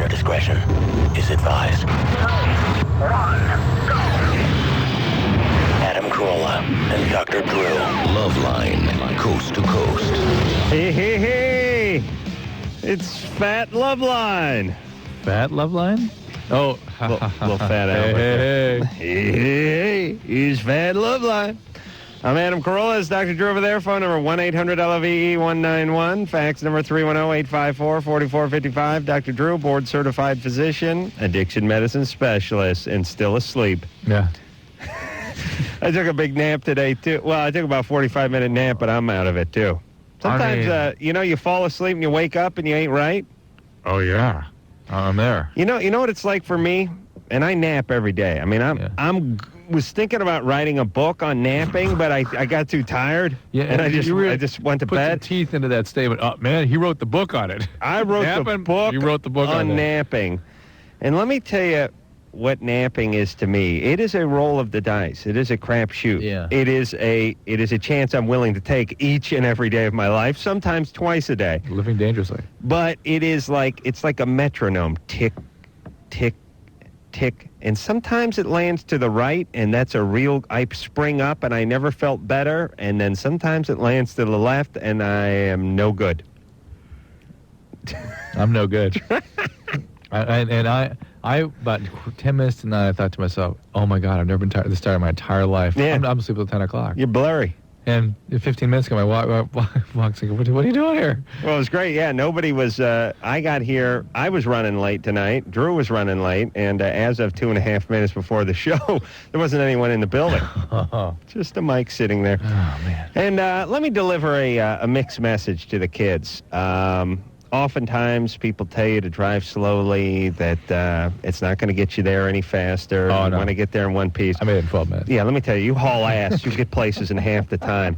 Listener discretion is advised. 3, 2, 1, go! Adam Carolla and Dr. Drew. Loveline, coast to coast. Hey, hey, hey! It's Fat Loveline. Fat Loveline? Oh, little fat Albert. Hey. Hey, he's Fat Loveline. I'm Adam Carolla. It's Dr. Drew over there. Phone number 1-800-LOVE-191. Fax number 310-854-4455. Dr. Drew, board-certified physician, addiction medicine specialist, and still asleep. Yeah. I took a big nap today, too. Well, I took about a 45-minute nap, but I'm out of it, too. Sometimes, you fall asleep and you wake up and you ain't right. Oh, yeah. I'm there. You know what it's like for me? And I nap every day. I mean, I was thinking about writing a book on napping, but I got too tired. Yeah, and I just went to bed. Put some teeth into that statement. Oh, man, he wrote the book on it. I wrote the book. You wrote the book on napping. And let me tell you what napping is to me. It is a roll of the dice. It is a crapshoot. Yeah. It is a chance I'm willing to take each and every day of my life, sometimes twice a day. Living dangerously. But it's like a metronome. Tick, tick, tick. And sometimes it lands to the right, and that's I spring up, and I never felt better. And then sometimes it lands to the left, and I am no good. I'm no good. I about 10 minutes to 9, I thought to myself, oh, my God, I've never been tired this tired in my entire life. Yeah. I'm asleep at 10 o'clock. You're blurry. And in 15 minutes ago, my wife walks in, what are you doing here? Well, it was great. Yeah, nobody was, I got here, I was running late tonight. Drew was running late. And as of 2.5 minutes before the show, there wasn't anyone in the building. Just a mic sitting there. Oh, man. And let me deliver a mixed message to the kids. Oftentimes, people tell you to drive slowly, that it's not going to get you there any faster. Oh, you no. want to get there in one piece. I made it in 12 minutes. Yeah, let me tell you haul ass. You get places in half the time.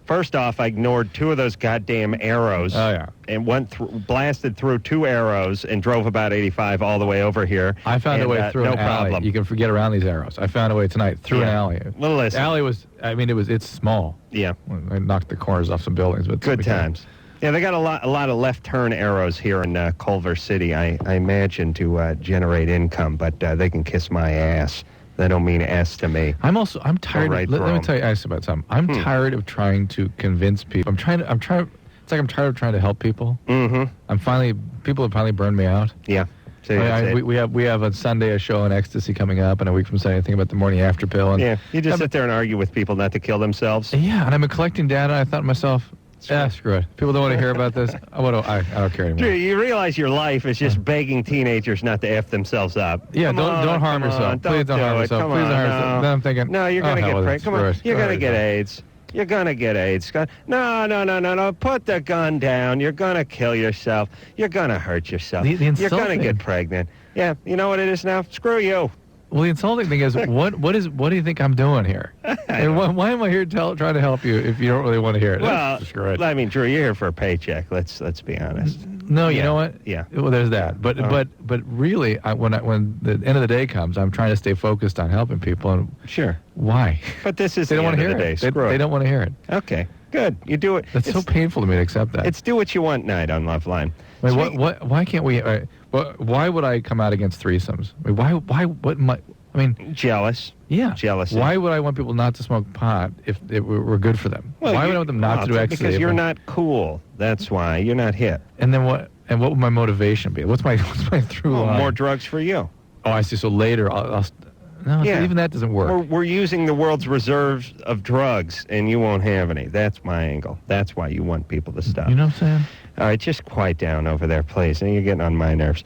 First off, I ignored 2 of those goddamn arrows. Oh, yeah. And blasted through 2 arrows and drove about 85 all the way over here. I found a way through no an alley. problem. You can forget around these arrows. I found a way tonight through an alley. Well, listen. The alley was, it's small. Yeah. I knocked the corners off some buildings. But Good times. Yeah, they got a lot of left turn arrows here in Culver City, I imagine, to generate income, but they can kiss my ass. They don't mean ass to me. I'm tired. Right Let me tell you about something. I'm tired of trying to convince people. It's like I'm tired of trying to help people. Mm-hmm. People have finally burned me out. Yeah. We have on Sunday a show on Ecstasy coming up, and a week from Sunday, I think about the morning after pill. And yeah, you just sit there and argue with people not to kill themselves. Yeah, and I've been collecting data, and I thought to myself, screw it. People don't want to hear about this. I don't care anymore. Drew, you realize your life is just begging teenagers not to F themselves up. Yeah, don't harm yourself. Please don't harm yourself. Please don't harm yourself. Then I'm thinking, no, you're going to get pregnant. Come on, you're going to get AIDS. You're going to get AIDS. No. Put the gun down. You're going to kill yourself. You're going to hurt yourself. You're going to get pregnant. Yeah, you know what it is now? Screw you. Well, the insulting thing is, what do you think I'm doing here? Why am I here trying to help you if you don't really want to hear it? Well, I mean, Drew, you're here for a paycheck. Let's be honest. No, you know what? Yeah. Well, there's that. But really, when the end of the day comes, I'm trying to stay focused on helping people. And sure. Why? But this is they don't want to hear it. They don't want to hear it. Okay. Good. You do it. That's so painful to me to accept that. It's do what you want night on Loveline. I mean, why can't we? Why would I come out against threesomes? I mean, jealous. Yeah. Jealousy. Why would I want people not to smoke pot if it were good for them? Well, why would I want them not to do ecstasy? Because you're not cool. That's why. You're not hip. And then what? And what would my motivation be? What's my through line? More drugs for you. Oh, I see. So later, even that doesn't work. We're using the world's reserves of drugs, and you won't have any. That's my angle. That's why you want people to stop. You know what I'm saying? All right, just quiet down over there, please. You're getting on my nerves.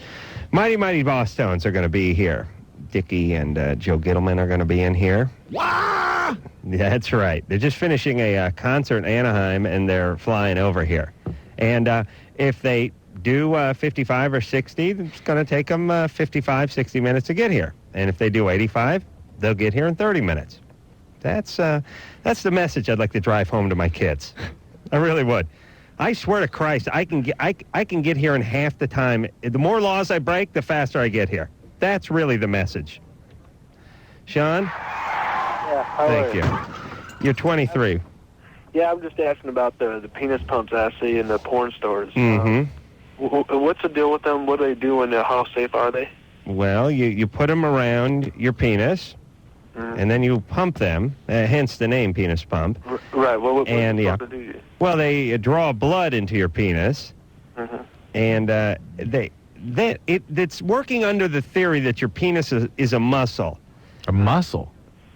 Mighty Mighty Bosstones are going to be here. Dickie and Joe Gittleman are going to be in here. Wah! That's right. They're just finishing a concert in Anaheim, and they're flying over here. And if they do 55 or 60, it's going to take them 55, 60 minutes to get here. And if they do 85, they'll get here in 30 minutes. That's the message I'd like to drive home to my kids. I really would. I swear to Christ, I can get here in half the time. The more laws I break, the faster I get here. That's really the message. Sean? Yeah, Thank you. You're 23. Yeah, I'm just asking about the penis pumps I see in the porn stores. Mm-hmm. What's the deal with them? What do they do and how safe are they? Well, you put them around your penis, and then you pump them, hence the name penis pump. Right. Well, what and, do yeah. they do? Well, they draw blood into your penis, and it's working under the theory that your penis is a muscle. A muscle?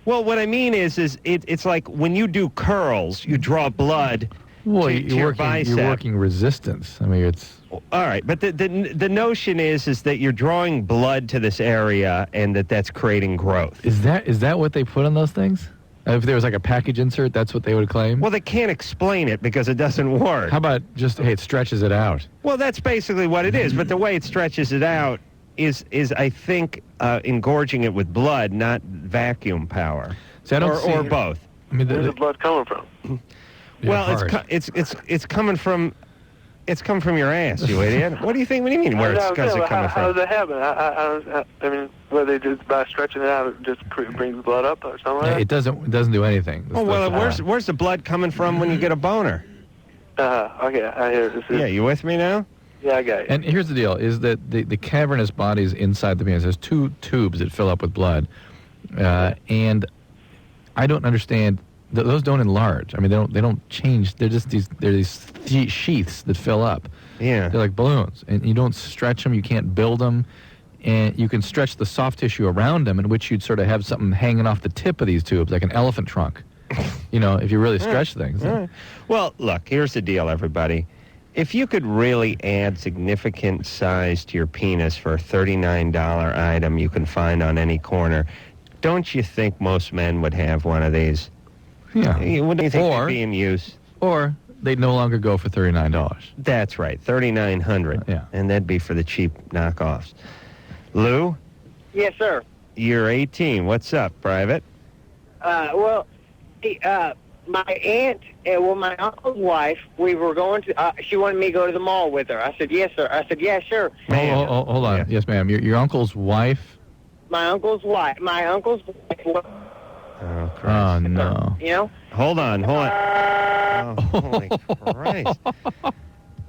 Well, what I mean is it's like when you do curls, you draw blood to your bicep. You're working resistance. I mean, it's... All right, but the notion is that you're drawing blood to this area and that's creating growth. Is that what they put on those things? If there was like a package insert, that's what they would claim? Well, they can't explain it because it doesn't work. How about just, hey, it stretches it out? Well, that's basically what it is, but the way it stretches it out is I think, engorging it with blood, not vacuum power. See, I don't see, or both. I mean, Where's the blood coming from? Well, it's coming from your ass, you idiot. What do you think? What do you mean? Where it's coming from? How does that happen? I mean, whether they just by stretching it out, it just brings blood up or something. Like that? It doesn't do anything. Where's the blood coming from when you get a boner? Okay, I hear it. Yeah, you with me now? Yeah, I got it. And here's the deal: is that the cavernous bodies inside the penis, there's two tubes that fill up with blood, and I don't understand. Those don't enlarge. I mean, they don't change. They're just these sheaths that fill up. Yeah. They're like balloons, and you don't stretch them. You can't build them, and you can stretch the soft tissue around them, in which you'd sort of have something hanging off the tip of these tubes, like an elephant trunk. If you really stretch things. Well, look, here's the deal, everybody. If you could really add significant size to your penis for a $39 item you can find on any corner, don't you think most men would have one of these? Yeah. Wouldn't you think they'd be in use? Or they'd no longer go for $39. That's right, $3,900. Yeah. And that'd be for the cheap knockoffs. Lou? Yes, sir. You're 18. What's up, Private? My aunt, my uncle's wife, we were going to, she wanted me to go to the mall with her. I said, yes, sir. I said, yeah, sure. Hold on. Yeah. Yes, ma'am. Your uncle's wife? My uncle's wife. My uncle's wife. Oh, Christ. Oh, no. You know? Hold on. Oh, holy Christ.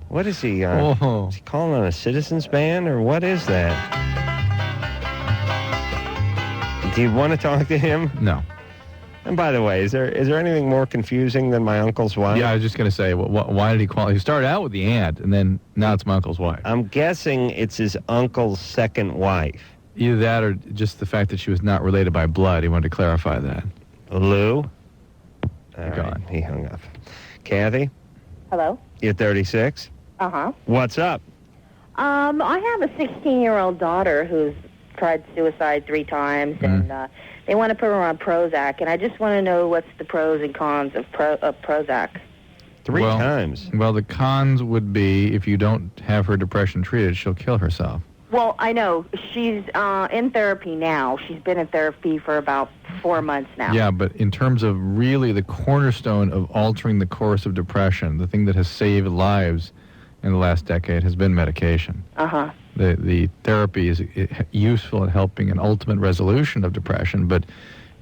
What is he, is he calling on a citizens ban, or what is that? Do you want to talk to him? No. And by the way, is there anything more confusing than my uncle's wife? Yeah, I was just going to say, why did he call? He started out with the aunt, and then now it's my uncle's wife. I'm guessing it's his uncle's second wife. Either that or just the fact that she was not related by blood. He wanted to clarify that. Lou? All God. right, he hung up. Kathy? Hello? You're 36? Uh-huh. What's up? I have a 16-year-old daughter who's tried suicide 3 times, and they want to put her on Prozac, and I just want to know what's the pros and cons of Prozac. 3 times? Well, the cons would be if you don't have her depression treated, she'll kill herself. Well, I know. She's in therapy now. She's been in therapy for about 4 months now. Yeah, but in terms of really the cornerstone of altering the course of depression, the thing that has saved lives in the last decade has been medication. Uh-huh. The therapy is useful in helping an ultimate resolution of depression, but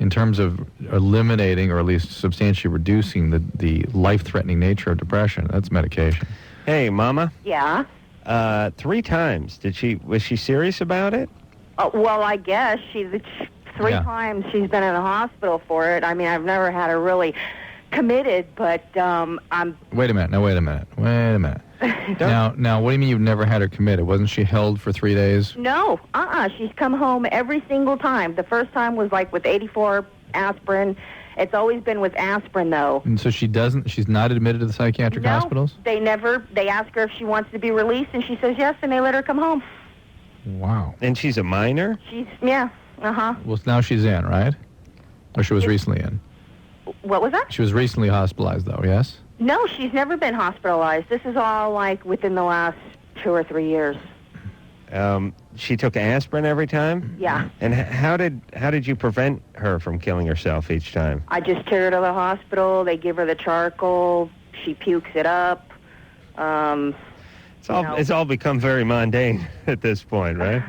in terms of eliminating or at least substantially reducing the life-threatening nature of depression, that's medication. Hey, Mama? Yeah? 3 times. Was she serious about it? Oh, well, I guess three times she's been in the hospital for it. I mean, I've never had her really committed, but I'm... Wait a minute. Now, wait a minute. Now, what do you mean you've never had her committed? Wasn't she held for 3 days? No. She's come home every single time. The first time was like with 84 aspirin. It's always been with aspirin, though. And so she's not admitted to the psychiatric hospitals? They ask her if she wants to be released, and she says yes, and they let her come home. Wow. And she's a minor? Yeah, uh-huh. Well, now she's in, right? Or she was recently in? What was that? She was recently hospitalized, though, yes? No, she's never been hospitalized. This is all, like, within the last 2 or 3 years. She took aspirin every time? Yeah. And how did you prevent her from killing herself each time? I just took her to the hospital. They give her the charcoal. She pukes it up. It's all become very mundane at this point, right?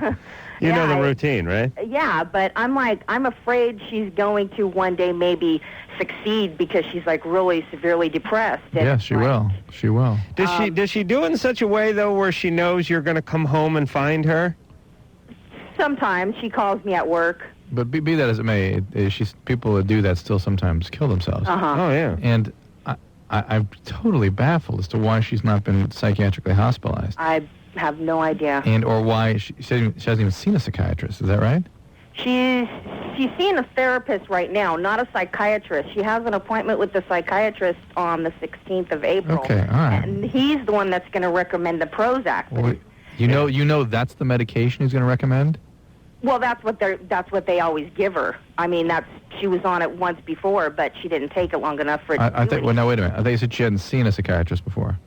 You know the routine, right? Yeah, but I'm afraid she's going to one day maybe succeed because she's like really severely depressed. And Yeah, she will. She will. Does she do it in such a way though where she knows you're going to come home and find her? Sometimes she calls me at work. But be that as it may, people that do that still sometimes kill themselves. Uh-huh. Oh yeah. And I'm totally baffled as to why she's not been psychiatrically hospitalized. I have no idea. And or why she hasn't even seen a psychiatrist. Is that right? She's seeing a therapist right now, not a psychiatrist. She has an appointment with the psychiatrist on the 16th of April. Okay, all right. And he's the one that's going to recommend the Prozac. Well, you know that's the medication he's going to recommend? Well, that's what they always give her. I mean, she was on it once before, but she didn't take it long enough for it to do anything. Well, no, wait a minute. I thought you said she hadn't seen a psychiatrist before.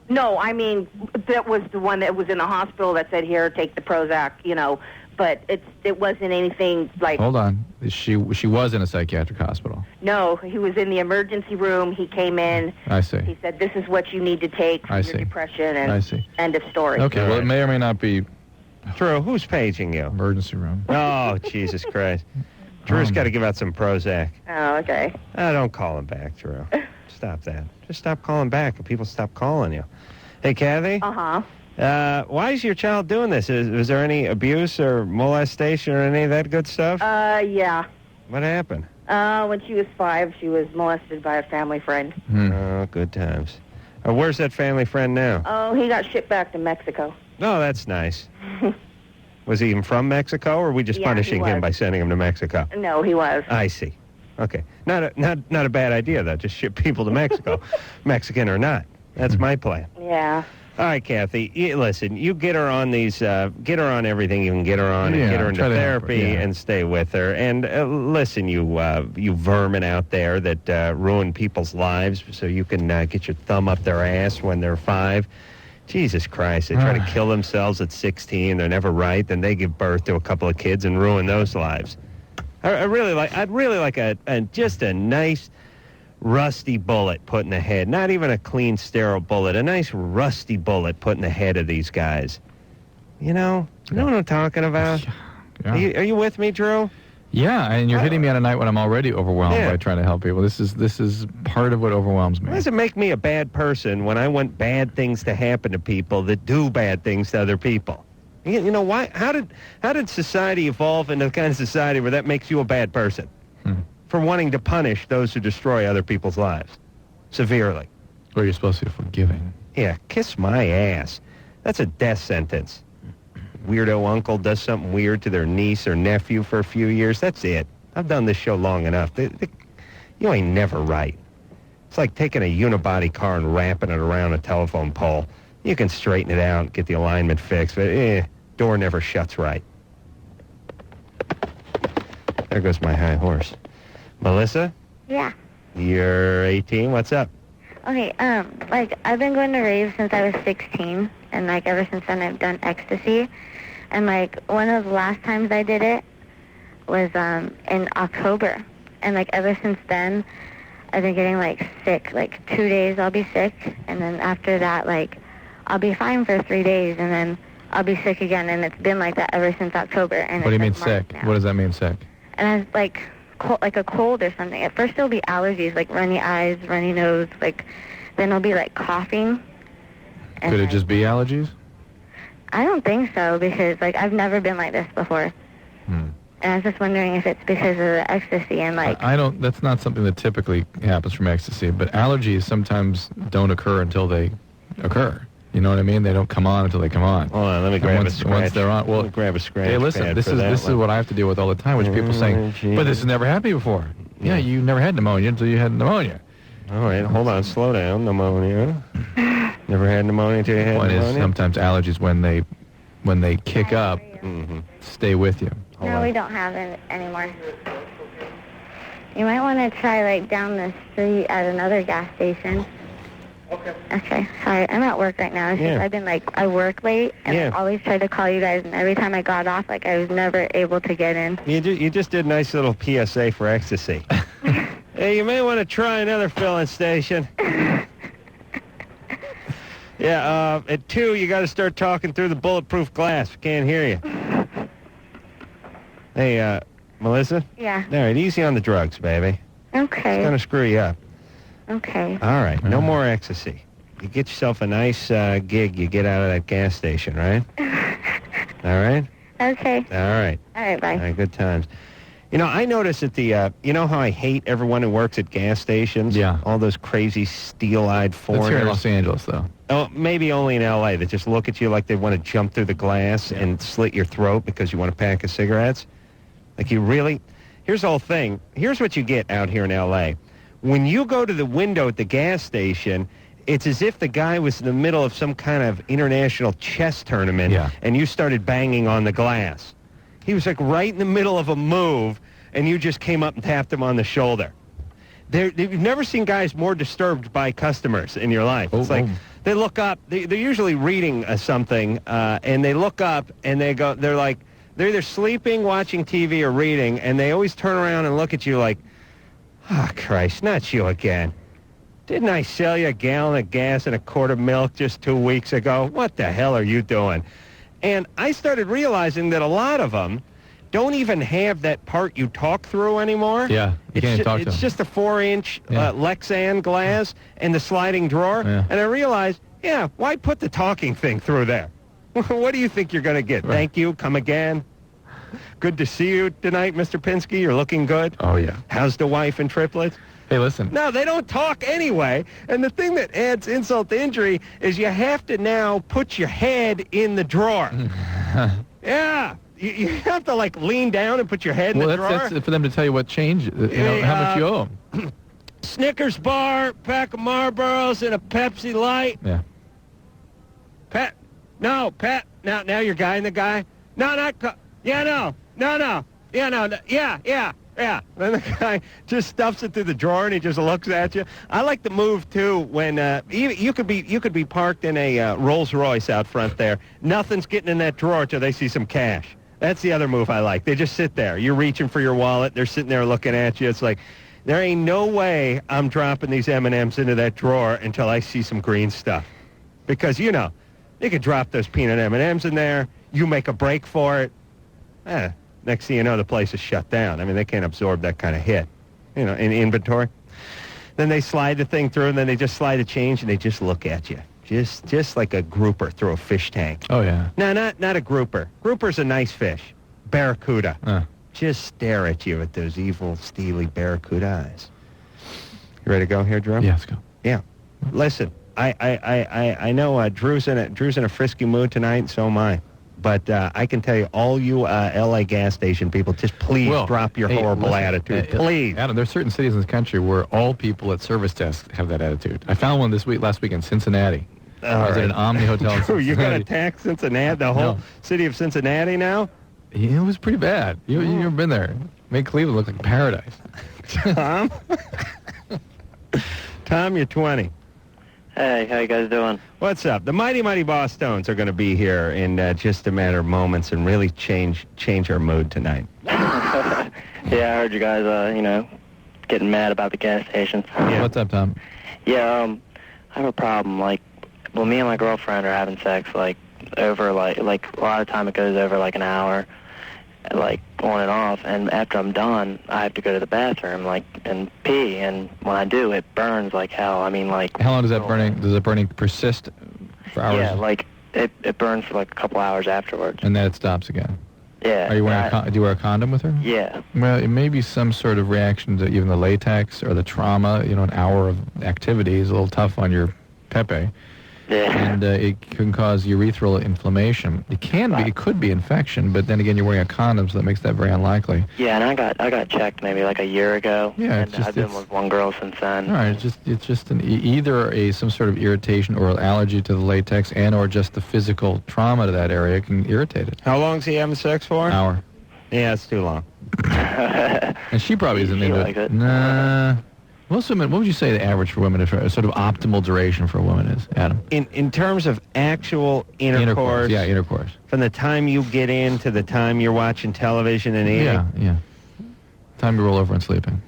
No, I mean, that was the one that was in the hospital that said, here, take the Prozac, but it wasn't anything like... Hold on. She was in a psychiatric hospital. No, he was in the emergency room. He came in. I see. He said, this is what you need to take for your depression, and I see. End of story. Okay, well, it may or may not be Drew, who's paging you? emergency room. Oh, Jesus Christ. Drew's got to give out some Prozac. Oh, okay. Don't call him back, Drew. Stop that. Just stop calling back and people stop calling you. Hey, Kathy? Uh-huh. Why is your child doing this? Is there any abuse or molestation or any of that good stuff? Yeah. What happened? When she was 5, she was molested by a family friend. Oh, good times. Where's that family friend now? Oh, he got shipped back to Mexico. Oh, that's nice. Was he even from Mexico, or are we just punishing him by sending him to Mexico? No, he was. I see. Okay. Not a bad idea, though. Just ship people to Mexico, Mexican or not. That's my plan. Yeah. All right, Kathy. Listen, you get her on these, get her on everything you can get her on, and get her into therapy, and stay with her. And listen, you vermin out there that ruin people's lives, so you can get your thumb up their ass when they're 5. Jesus Christ, they try to kill themselves at 16. They're never right. Then they give birth to a couple of kids and ruin those lives. I'd really like just a nice rusty bullet put in the head. Not even a clean, sterile bullet. A nice rusty bullet put in the head of these guys. You know what I'm talking about? Yeah. Are you with me, Drew? Yeah, and you're hitting me on a night when I'm already overwhelmed by trying to help people. This is part of what overwhelms me. Why does it make me a bad person when I want bad things to happen to people that do bad things to other people? You know why? How did society evolve into the kind of society where that makes you a bad person? For wanting to punish those who destroy other people's lives severely. Or you're supposed to be forgiving. Yeah, kiss my ass. That's a death sentence. Weirdo uncle does something weird to their niece or nephew for a few years. That's it. I've done this show long enough. You ain't never right. It's like taking a unibody car and wrapping it around a telephone pole. You can straighten it out, get the alignment fixed, but door never shuts right. There goes my high horse. Melissa? Yeah. You're 18. What's up? Okay, I've been going to raves since I was 16, and, ever since then I've done Ecstasy. And, one of the last times I did it was, in October. And, ever since then, I've been getting, sick. 2 days I'll be sick, and then after that, I'll be fine for 3 days, and then I'll be sick again. And it's been like that ever since October. And what do you mean sick? Now. What does that mean, sick? And I was, like a cold or something. At first it'll be allergies, runny eyes, runny nose, then it'll be coughing. And Could it just be allergies? I don't think so, because I've never been like this before. And I was just wondering if it's because of the ecstasy and I don't. That's not something that typically happens from ecstasy, but allergies sometimes don't occur until they occur. You know what I mean? They don't come on until they come on. Hold on, let me grab a scratch. Once they're on, well, grab a scratch. Hey, listen, this is what I have to deal with all the time, which people saying, but this has never happened to you before. Yeah, you never had pneumonia until you had pneumonia. All right, hold on, slow down. Pneumonia. Never had pneumonia until you had Point pneumonia? is sometimes allergies when they kick up, stay with you. No, we don't have it anymore. You might want to try down the street at another gas station. Okay. Sorry, I'm at work right now. It's just I've been I work late, and I always try to call you guys, and every time I got off, I was never able to get in. You just did a nice little PSA for Ecstasy. Hey, you may want to try another filling station. At 2, you got to start talking through the bulletproof glass. We can't hear you. Hey, Melissa? Yeah. All right, easy on the drugs, baby. Okay. It's going to screw you up. Okay. All right, no more ecstasy. You get yourself a nice gig you get out of that gas station, right? All right? Okay. All right. All right, bye. All right, good times. You know, I notice at the, you know how I hate everyone who works at gas stations? Yeah. All those crazy steel-eyed foreigners. That's here in Los Angeles, though. Oh, maybe only in L.A. They just look at you like they want to jump through the glass and slit your throat because you want a pack of cigarettes. Like you really... Here's the whole thing. Here's what you get out here in L.A. When you go to the window at the gas station, it's as if the guy was in the middle of some kind of international chess tournament and you started banging on the glass. He was like right in the middle of a move, and you just came up and tapped him on the shoulder. You've never seen guys more disturbed by customers in your life. It's like they look up. They're usually reading something, and they look up, and they're like, they're either sleeping, watching TV, or reading, and they always turn around and look at you like, oh, Christ, not you again. Didn't I sell you a gallon of gas and a quart of milk just 2 weeks ago? What the hell are you doing? And I started realizing that a lot of them don't even have that part you talk through anymore. Yeah, you can't talk to them. It's just a 4-inch Lexan glass and the sliding drawer. Yeah. And I realized, why put the talking thing through there? What do you think you're going to get? Right. Thank you, come again. Good to see you tonight, Mr. Pinsky. You're looking good. Oh, yeah. How's the wife and triplets? Hey, listen. No, they don't talk anyway. And the thing that adds insult to injury is you have to now put your head in the drawer. Yeah. You have to, like, lean down and put your head in the drawer. Well, that's for them to tell you what change, how much you owe them. Snickers bar, pack of Marlboros, and a Pepsi Light. Yeah. Pat. Now you're guying the guy. No, not. No. Yeah, no. Yeah. Then the guy just stuffs it through the drawer and he just looks at you. I like the move too when you could be parked in a Rolls Royce out front there. Nothing's getting in that drawer till they see some cash. That's the other move I like. They just sit there. You're reaching for your wallet. They're sitting there looking at you. It's like, there ain't no way I'm dropping these M&Ms into that drawer until I see some green stuff. Because, you know, you could drop those peanut M&Ms in there. You make a break for it. Next thing you know, the place is shut down. I mean, they can't absorb that kind of hit, you know, in inventory. Then they slide the thing through, and then they just slide a change, and they just look at you. Just like a grouper through a fish tank. Oh, yeah. No, not a grouper. Grouper's a nice fish. Barracuda. Just stare at you with those evil, steely barracuda eyes. You ready to go here, Drew? Yeah, let's go. Yeah. Listen, I know Drew's in a frisky mood tonight, and so am I. But I can tell you, all you L.A. gas station people, just please drop your horrible attitude. Please. Adam, there are certain cities in this country where all people at service desks have that attitude. I found one last week in Cincinnati. I was at an Omni Hotel in Cincinnati. You're going to attack Cincinnati, the whole city of Cincinnati now? Yeah, it was pretty bad. You've never been there. Made Cleveland look like paradise. Tom, you're 20. Hey, how you guys doing? What's up? The Mighty Mighty Bosstones are going to be here in just a matter of moments and really change our mood tonight. Yeah, I heard you guys, getting mad about the gas stations. Yeah. What's up, Tom? Yeah, I have a problem. Like, well, me and my girlfriend are having sex, over, a lot of time it goes over, an hour, on and off, and after I'm done, I have to go to the bathroom, and pee, and when I do, it burns like hell. I mean, How long does that burning, does the burning persist for hours? Yeah, it burns for, a couple hours afterwards. And then it stops again? Yeah. Are you wearing do you wear a condom with her? Yeah. Well, it may be some sort of reaction to even the latex or the trauma. An hour of activity is a little tough on your pepe. Yeah. And it can cause urethral inflammation. It could be infection, but then again, you're wearing a condom, so that makes that very unlikely. Yeah, and I got checked maybe a year ago. Yeah, and I've been with one girl since then. All right, it's just either some sort of irritation or allergy to the latex, or just the physical trauma to that area can irritate it. How long is he having sex for? An hour. Yeah, it's too long. And she probably isn't into it. Nah. Most women, what would you say the average for women is, sort of optimal duration for a woman is, Adam? In terms of actual intercourse. Yeah, intercourse. From the time you get in to the time you're watching television and eating. Yeah. Time to roll over and sleeping.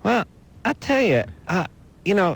Well, I tell you,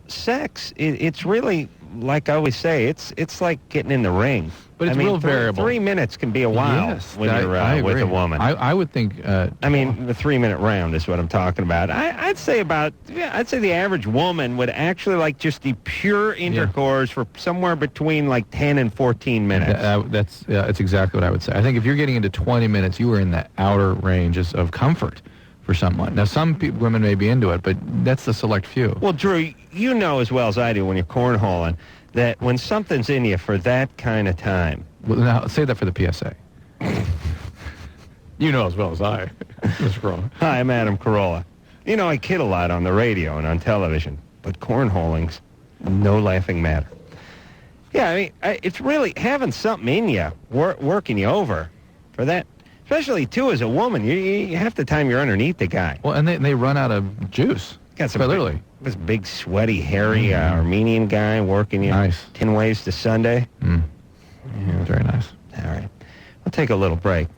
sex, it's really like I always say, it's like getting in the ring. But it's real variable. 3 minutes can be a while Yes, when you're I with agree. a woman. I would think. I mean, the 3-minute round is what I'm talking about. I'd say the average woman would actually like just the pure intercourse for somewhere between like 10 and 14 minutes. That's exactly what I would say. I think if you're getting into 20 minutes, you are in the outer ranges of comfort for someone. Now, some women may be into it, but that's the select few. Well, Drew, you know as well as I do when you're cornholing that when something's in you for that kind of time. Well, now, say that for the PSA. You know as well as I. What's wrong? Hi, I'm Adam Carolla. You know, I kid a lot on the radio and on television, but cornholing's no laughing matter. Yeah, I mean, it's really having something in you, working you over for that. Especially, too, as a woman, you half the time you're underneath the guy. Well, and they run out of juice. Got some quite literally. This big, sweaty, hairy Armenian guy working you. Nice. 10 ways to Sunday. Yeah, very nice. All right. We'll take a little break.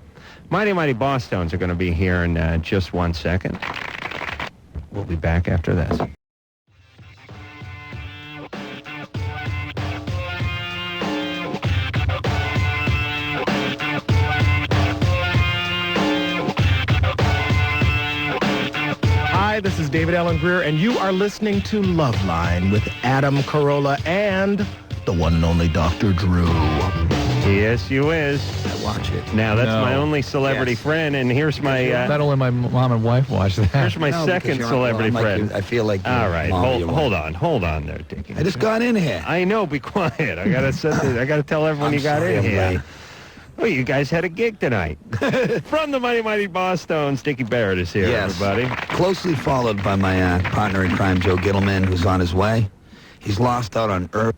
Mighty Mighty Bosstones are going to be here in just 1 second. We'll be back after this. Hi, this is David Allen Greer, and you are listening to Loveline with Adam Carolla and the one and only Dr. Drew. Yes, you is. I watch it. Now, that's No. my only celebrity friend, and here's my Not only my mom and wife watch that. here's my second celebrity friend. I feel like. All right, hold on there, Dickie. I just got in here. I know, be quiet. I gotta tell everyone you got in here. Well, you guys had a gig tonight. From the Mighty Mighty Bosstones, Dickie Barrett is here, Yes. everybody. Closely followed by my partner in crime, Joe Gittleman, who's on his way. He's lost out on Earth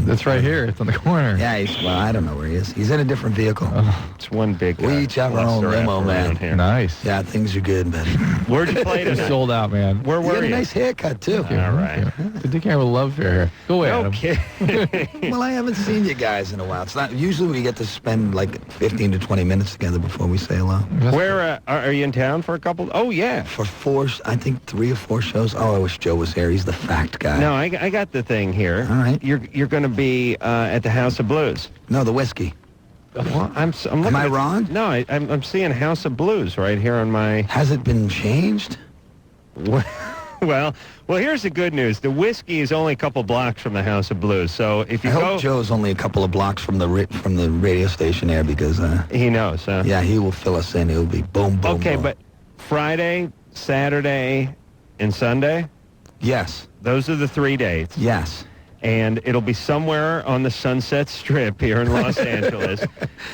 That's right here. It's on the corner. Yeah, I don't know where he is. He's in a different vehicle. It's one big We each have our own cluster limo, effort man. around here. Nice. Yeah, things are good, buddy. Where'd you play It's tonight? sold out, man. Where You were got a you? nice haircut, too. All right. Did Dick have a love affair here? Go away, No Adam. kidding. Well, I haven't seen you guys in a while. It's not usually we get to spend like 15 to 20 minutes together before we say hello. Where are you in town for a couple? Oh, yeah. For 3 or 4 shows. Oh, I wish Joe was here. He's the fact guy. No, I got the thing here. All right. You're going to be at the House of Blues. No, the whiskey. Well, I'm looking Am I at- wrong? No, I'm seeing House of Blues right here on my. Has it been changed? Well, here's the good news. The whiskey is only a couple blocks from the House of Blues. So if you I go, hope Joe's only a couple of blocks from the radio station there because he knows. Huh? yeah, he will fill us in. It'll be boom, boom. Okay, boom. but Friday, Saturday, and Sunday, yes, those are the 3 dates. yes. And it'll be somewhere on the Sunset Strip here in Los Angeles.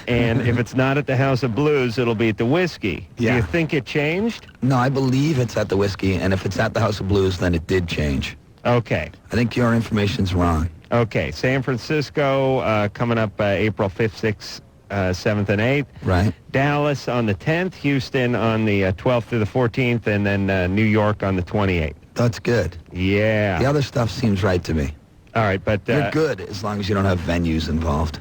And if it's not at the House of Blues, it'll be at the Whiskey. Yeah. Do you think it changed? No, I believe it's at the whiskey, and if it's at the House of Blues, then it did change. Okay. I think your information's wrong. Okay. San Francisco coming up April 5th, 6th, 7th, and 8th. Right. Dallas on the 10th, Houston on the 12th through the 14th, and then New York on the 28th. That's good. Yeah. The other stuff seems right to me. All right, but You're good as long as you don't have venues involved.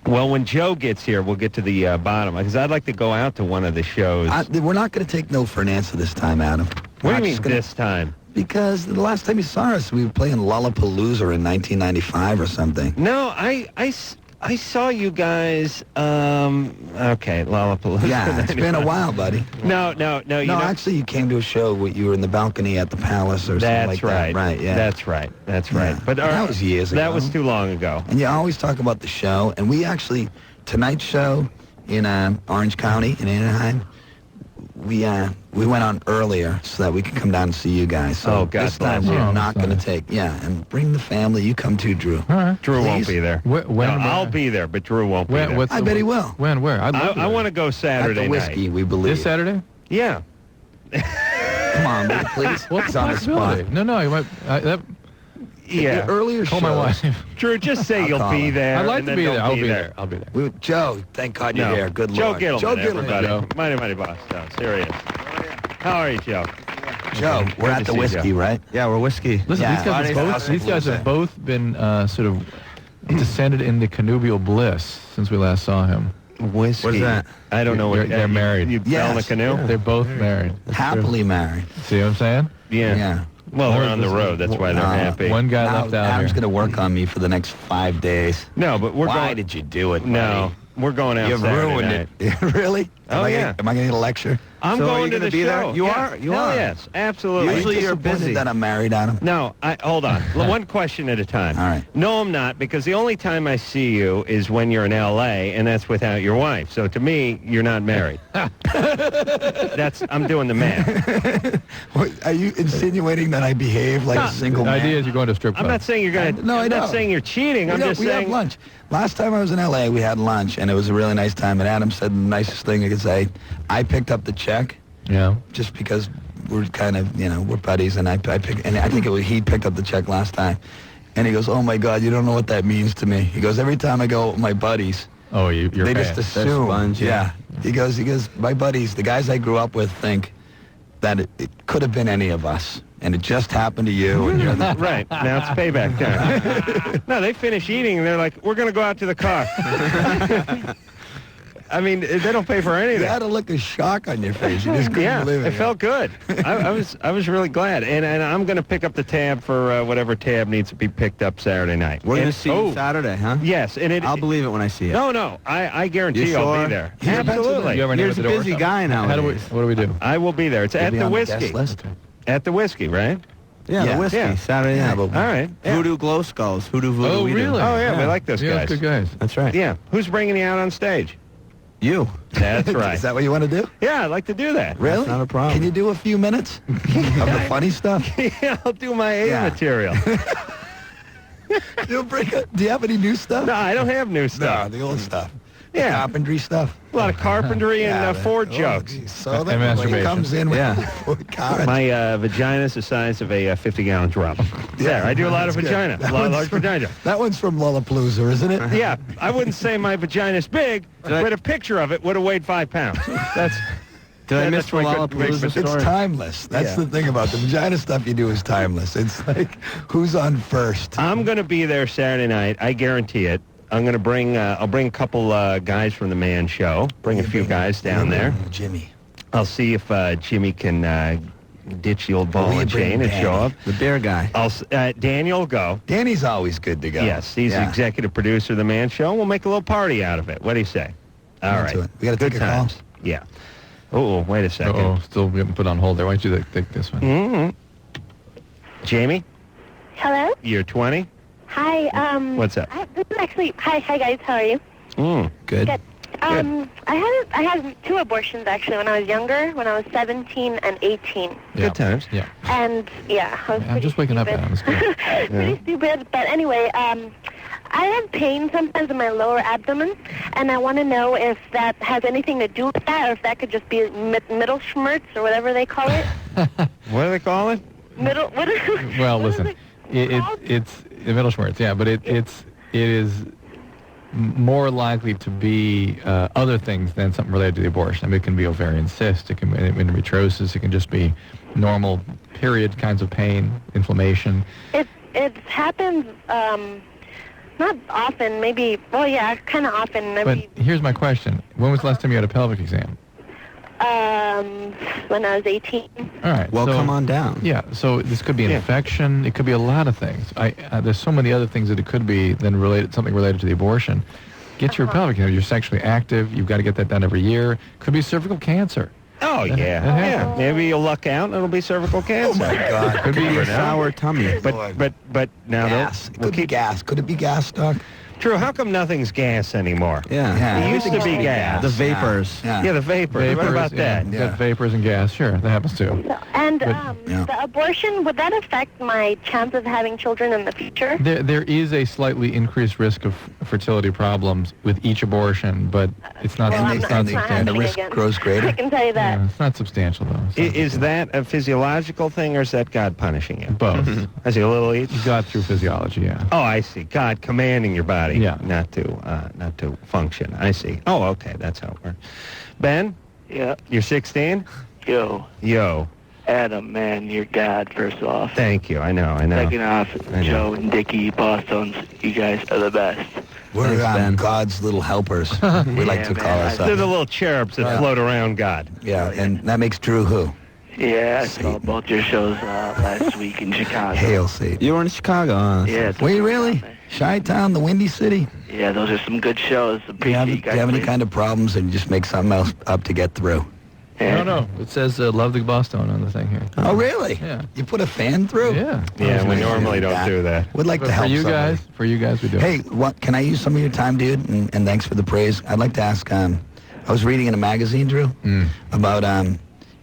well, when Joe gets here, we'll get to the bottom because I'd like to go out to one of the shows. We're not going to take no for an answer this time, Adam. What do you mean this time? Because the last time you saw us, we were playing Lollapalooza in 1995 or something. No, I saw you guys. Okay, Lollapalooza. Yeah, it's been a while, buddy. No. No, actually, you came to a show where you were in the balcony at the Palace or something like right. that. Right, yeah. That's right. Yeah. But that was years ago. That was too long ago. And you always talk about the show, and we actually, tonight's show in Orange County, in Anaheim, we went on earlier so that we could come down and see you guys. So God this time bless you. we're not going to take, and bring the family. You come too, Drew. All right. Drew won't Please? be there. When- I'll be there, but Drew won't be When- there. what's I the- bet he will. When? Where? I want to go At Saturday the whiskey, night. we believe. This Saturday? Yeah. Come on, will you please. What's He's on the spot. possibility? No, you might. Yeah. The earlier Call my shows- wife. Drew, just say I'll you'll call be him. there. I'd like and to then be don't there. I'll be there. Joe, thank God you're No. here. Good Joe Lord. Gittleman, Joe Gittleman. everybody. Joe. Mighty Mighty Bosstones. Here he is. How are you, Joe? Joe, we're Good at to the see whiskey, you. right? Yeah, we're whiskey. Listen, Yeah. these Friday's guys the have both been sort of descended into connubial bliss since we last saw him. Whiskey. What's that? I don't know what They're married. You fell in the Yes. canoe? They're both married. That's Happily true. married. See what I'm saying? Yeah. Yeah. Well, they're on the road. That's why they're happy. One guy Now left out Adam's here. going to work on me for the next 5 days. No, but we're Why going. did you do it, No, we're going out You've Saturday ruined night. it. Really? Oh, yeah. Am I going to get a lecture? I'm So are going you to gonna the be there? show. You Yeah. are? You Hell are. yes, absolutely. Usually you're disappointed busy. that I'm married, Adam. No, hold on. One question at a time. All right. No, I'm not, because the only time I see you is when you're in L.A., and that's without your wife. So to me, you're not married. I'm doing the math. What, are you insinuating that I behave like a single The man? idea is you're going to a strip club. I'm not saying you're going to. No, I I'm not know. saying you're cheating. I'm just we saying. had lunch. Last time I was in L.A., we had lunch, and it was a really nice time. And Adam said the nicest thing I could say. I picked up the check. Yeah. Just because we're kind of, we're buddies, and I think he picked up the check last time. And he goes, "Oh my God, you don't know what that means to me." He goes, "Every time I go with my buddies, Oh, you're they fat. just assume." sponge, yeah. He goes, "My buddies, the guys I grew up with, think that it could have been any of us, and it just happened to you." And you're the Right. Now it's payback time. No, they finish eating, and they're like, "We're going to go out to the car." I mean, they don't pay for You anything. had a look of shock on your face. You just couldn't Yeah, believe it. it felt good. I was really glad, and I'm going to pick up the tab for whatever tab needs to be picked up Saturday night. We're going And- to see you Saturday, huh? Yes, and I'll believe it when I see it. No, I guarantee You I'll sure? be there. He's a Absolutely. You ever You're name a at the door? busy guy now. What do we do? I will be there. It's at be the on the Whiskey. guest list? At the Whiskey, right? Yeah, Yeah. the whiskey, Yeah. Saturday night. but- All right. Yeah. Voodoo Glow Skulls. Voodoo Voodoo. Oh, we do. really? Oh, yeah, we like those Yeah, guys. good guys. That's right. Yeah. Who's bringing you out on stage? You. That's right. Is that what you want to do? Yeah, I'd like to do that. Really? That's not a problem. Can you do a few minutes of the funny stuff? Yeah, I'll do my A Yeah. material. Do you have any new stuff? No, I don't have new No, stuff. the old stuff. The Yeah. carpentry stuff. A lot of carpentry and Yeah, Ford oh, jokes. geez. So And that when he masturbation. comes in with Yeah. with cars. My vagina's the size of a 50-gallon drum. Yeah, I do a lot of that's good. vagina. That A lot of one's large from- vagina. That one's from Lollapalooza, isn't it? Yeah, I wouldn't say my vagina's big, but a picture of it would have weighed 5 pounds. That's Did I Yeah, miss that's the my good Lollapalooza breakfast. It's story? timeless. That's Yeah. the thing about the vagina stuff you do is timeless. It's like, who's on first? I'm going to be there Saturday night. I guarantee it. I'm going to bring. I'll bring a couple guys from the Man Show. Bring a few guys down there. Jimmy. I'll see if Jimmy can ditch the old ball Will you and bring chain and Danny? show up. The bear guy. Daniel will go. Danny's always good to go. Yes, he's the Yeah. executive producer of the Man Show. We'll make a little party out of it. What do you say? All I'm right. into it. We gotta Good take a call? times. Yeah. Oh, wait a second. Uh-oh, still getting put on hold there. Why don't you take this one? Mm-hmm. Jamie, Hello? you're 20. Hi, What's up? this is actually, hi guys, how are you? Good. Good. I had 2 abortions actually when I was younger, when I was 17 and 18. Yeah. Good times. Yeah. And yeah, I was I'm pretty just waking up, stupid. Adam. It's good. Pretty stupid, but anyway, I have pain sometimes in my lower abdomen, and I want to know if that has anything to do with that, or if that could just be middle schmerz or whatever they call it. What do they call it? Middle. What is, Well, what is listen, it called? it's the middle schmerz, yeah, but it is more likely to be other things than something related to the abortion. I mean, it can be ovarian cyst, it can be endometriosis, it can just be normal period kinds of pain, inflammation. It happens not often, maybe. Well, yeah, kind of often. But here's my question: when was the last time you had a pelvic exam? When I was 18. All right. Well, so, come on down. Yeah. So this could be an infection. It could be a lot of things. There's so many other things that it could be than something related to the abortion. Get your pelvic exam. You're sexually active. You've got to get that done every year. Could be cervical cancer. Oh, yeah. That happens. Yeah. Maybe you'll luck out and it'll be cervical cancer. Oh, my God. Could be Be a now. sour tummy. But now Gas. we'll Could be gas. Could it be gas, Doc? True. How come nothing's gas anymore? Yeah. It used to be gas. The vapors. Yeah. Yeah, the vapors. What about yeah, that? you got vapors and gas. Sure, that happens too. And But- the abortion, would that affect my chance of having children in the future? There is a slightly increased risk of fertility problems with each abortion, but it's not, Well, it's not it's not substantial. happening risk again. grows greater? I can tell you that. Yeah, it's not substantial, though. It's not Is that a physiological thing, or is that God punishing you? both? I see a little each. You got through physiology, yeah. Oh, I see. God commanding your body Yeah. not to function. I see. Oh, okay. That's how it works. Ben, Yeah. you're 16? Yo, Yo. Adam, man, you're God, first off. Thank you. I know. Second off, I know. Joe and Dickie, Bosstones, you guys are the best. We're Thanks, Ben. God's little helpers. We like Yeah, to man, call I- ourselves. They're the little cherubs that float around God. Yeah, and that makes Drew who? Yeah, I saw both your shows last week in Chicago. Hail Satan. You were in Chicago, huh? Yeah. Were you really? Chi-Town, the Windy City? Yeah, those are some good shows. Do you have any kind of problems, and you just make something else up to get through? No, no. It says Love the Bosstone on the thing here. Oh, really? Yeah. You put a fan through? Yeah. Yeah, we normally don't do that. Would like But to help for you somebody. guys, we do. Hey, what? Can I use some of your time, dude? And thanks for the praise. I'd like to ask. I was reading in a magazine, Drew, about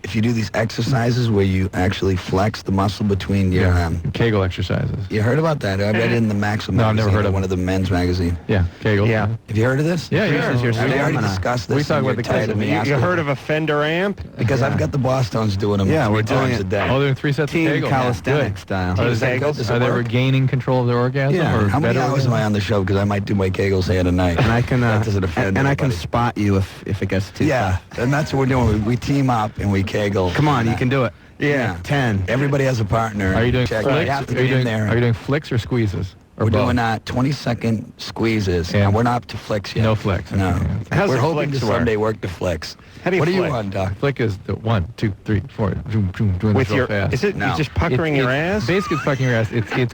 if you do these exercises where you actually flex the muscle between your Kegel exercises. You heard about that? I read it in the Maxim No, I've magazine, never heard of one it. of the men's magazine. Yeah, Kegel. Yeah. Have you heard of this? Yeah, This is your We already stamina. discussed this. We talk and about you're the tired of me You asking heard of a Fender amp? because I've got the Bosstones doing them. Yeah, we're 3 doing times it. a day. Oh, they're 3 sets Team of Kegel. calisthenics Good. style. Team Kegel. Does it Are they work? regaining control of their orgasm? Yeah. Or How many better hours am I on the show? Because I might do my Kegels here tonight. And I can That doesn't offend and I can anybody. spot you if it gets too Yeah, tough. and that's what we're doing. We team up and we Kegel. Come on, you can do it. Yeah. 10. Everybody has a partner. Are you doing Check. flicks? You have to Are you get in doing, there. are you doing flicks or squeezes? Or We're both? doing 20-second squeezes, Yeah. and we're not up to flicks yet. No flicks. No. Okay. How's We're the hoping to flicks work? someday work the flicks. How do you What flick? do you want, Doc? Flick is the 1, 2, 3, 4, zoom, zoom, doing With this real your, fast. is it No. you just puckering your ass? Basically, it's fucking your ass. It's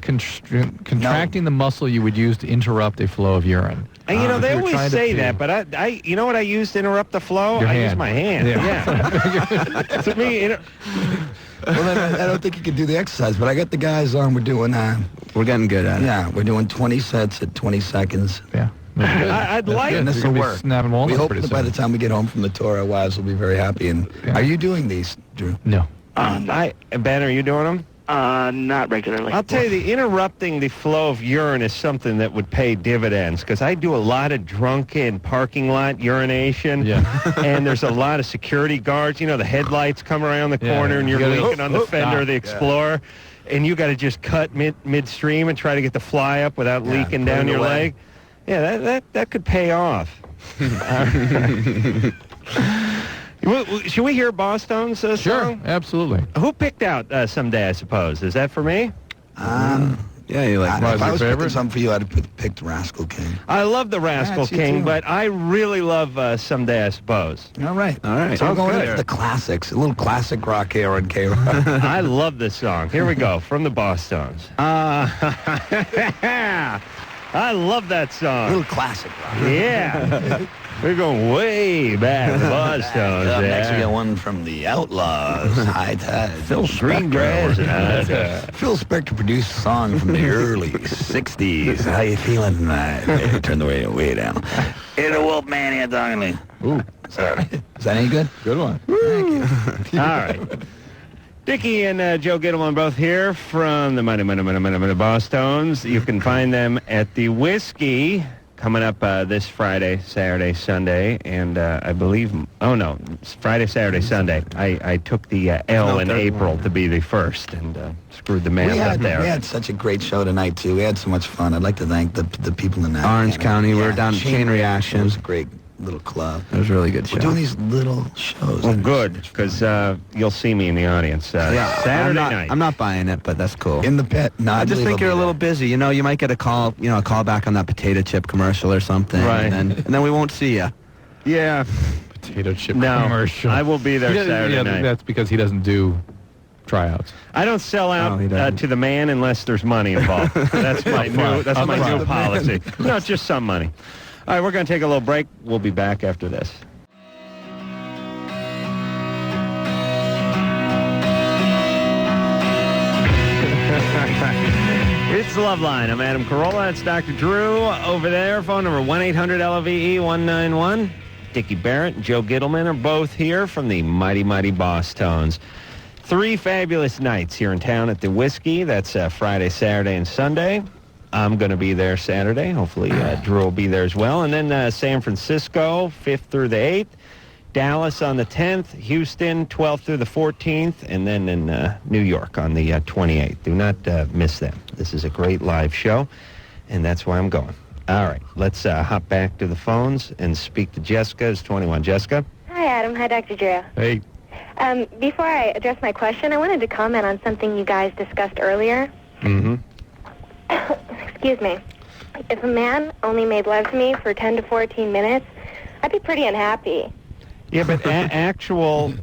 contracting the muscle you would use to interrupt a flow of urine. And, they if you're always trying to say pee. that, but I, you know what I use to interrupt the flow? Your I use hand. my hand. Yeah. To me, Well, then I don't think you can do the exercise, but I got the guys on. We're doing, We're getting good at it. yeah, we're doing 20 sets at 20 seconds. Yeah. I'd like And You're this gonna will be work. snapping We walnuts hope pretty that by the soon. time we get home from the tour, our wives will be very happy. And Yeah. are you doing these, Drew? No. Ben, are you doing them? Not regularly. I'll tell you, the interrupting the flow of urine is something that would pay dividends because I do a lot of drunken parking lot urination. Yeah. And there's a lot of security guards. The headlights come around the Yeah. corner and you're You gotta- leaking on the fender of the Yeah. Explorer. And you got to just cut midstream and try to get the fly up without Yeah, leaking put down it your away. leg. Yeah, that could pay off. Should we hear Bosstones Sure. song? Absolutely. Who picked out Someday, I suppose? Is that for me? Yeah, you like If your I was picking favorite? something for you, I'd have picked Rascal King. I love the Rascal it's you King, too. but I really love Someday, I suppose. All right. All right. So we're going Okay. into the classics, a little classic rock here on K-Rock. I love this song. Here we go, from the Bosstones. I love that A song. little classic rock. Yeah. We're going way back, the Bosstones. Up next we Yeah. got one from the Outlaws, High Tide. Phil Greengrass and High Tide. Phil Spector produced a song from the early 60s. How you feeling tonight? Hey, turn the radio way down. Hey, the Wolf Man here talking to me. Ooh. Sorry. Is that any good? Good one. All right. Dickie and Joe Gittleman both here from the Mighty Mighty Bosstones. You can find them at the Whiskey coming up this Friday, Saturday, Sunday, and I believe, it's Friday, Saturday, Sunday. I took the L in April to be the first and screwed the man up We there. had such a great show tonight, too. We had so much fun. I'd like to thank the people in that. Orange County, we were down at Chain It Reaction. was a great little club. It was a really good show. We're doing these little shows. Well, good, because you'll see me in the audience Saturday night. I'm not buying it, but that's cool. In the pit. No, I just think you're a little busy. You might get a call, a call back on that potato chip commercial or something. Right. And then we won't see you. Yeah. Potato chip No, commercial. I will be there He doesn't- Saturday yeah, night. That's because he doesn't do tryouts. I don't sell out he doesn't. to the man unless there's money involved. That's my new policy. No, just some money. All right, we're going to take a little break. We'll be back after this. It's Loveline. I'm Adam Carolla. It's Dr. Drew over there. Phone number 1-800-LVE-191. Dickie Barrett and Joe Gittleman are both here from the Mighty Mighty Bosstones. 3 fabulous nights here in town at the Whiskey. That's Friday, Saturday, and Sunday. I'm going to be there Saturday. Hopefully Drew will be there as well. And then San Francisco, 5th through the 8th. Dallas on the 10th. Houston, 12th through the 14th. And then in New York on the 28th. Do not miss them. This is a great live show, and that's why I'm going. All right, let's hop back to the phones and speak to Jessica. It's 21. Jessica? Hi, Adam. Hi, Dr. Drew. Hey. Before I address my question, I wanted to comment on something you guys discussed earlier. Mm-hmm. Excuse me. If a man only made love to me for 10 to 14 minutes, I'd be pretty unhappy. Yeah, but actual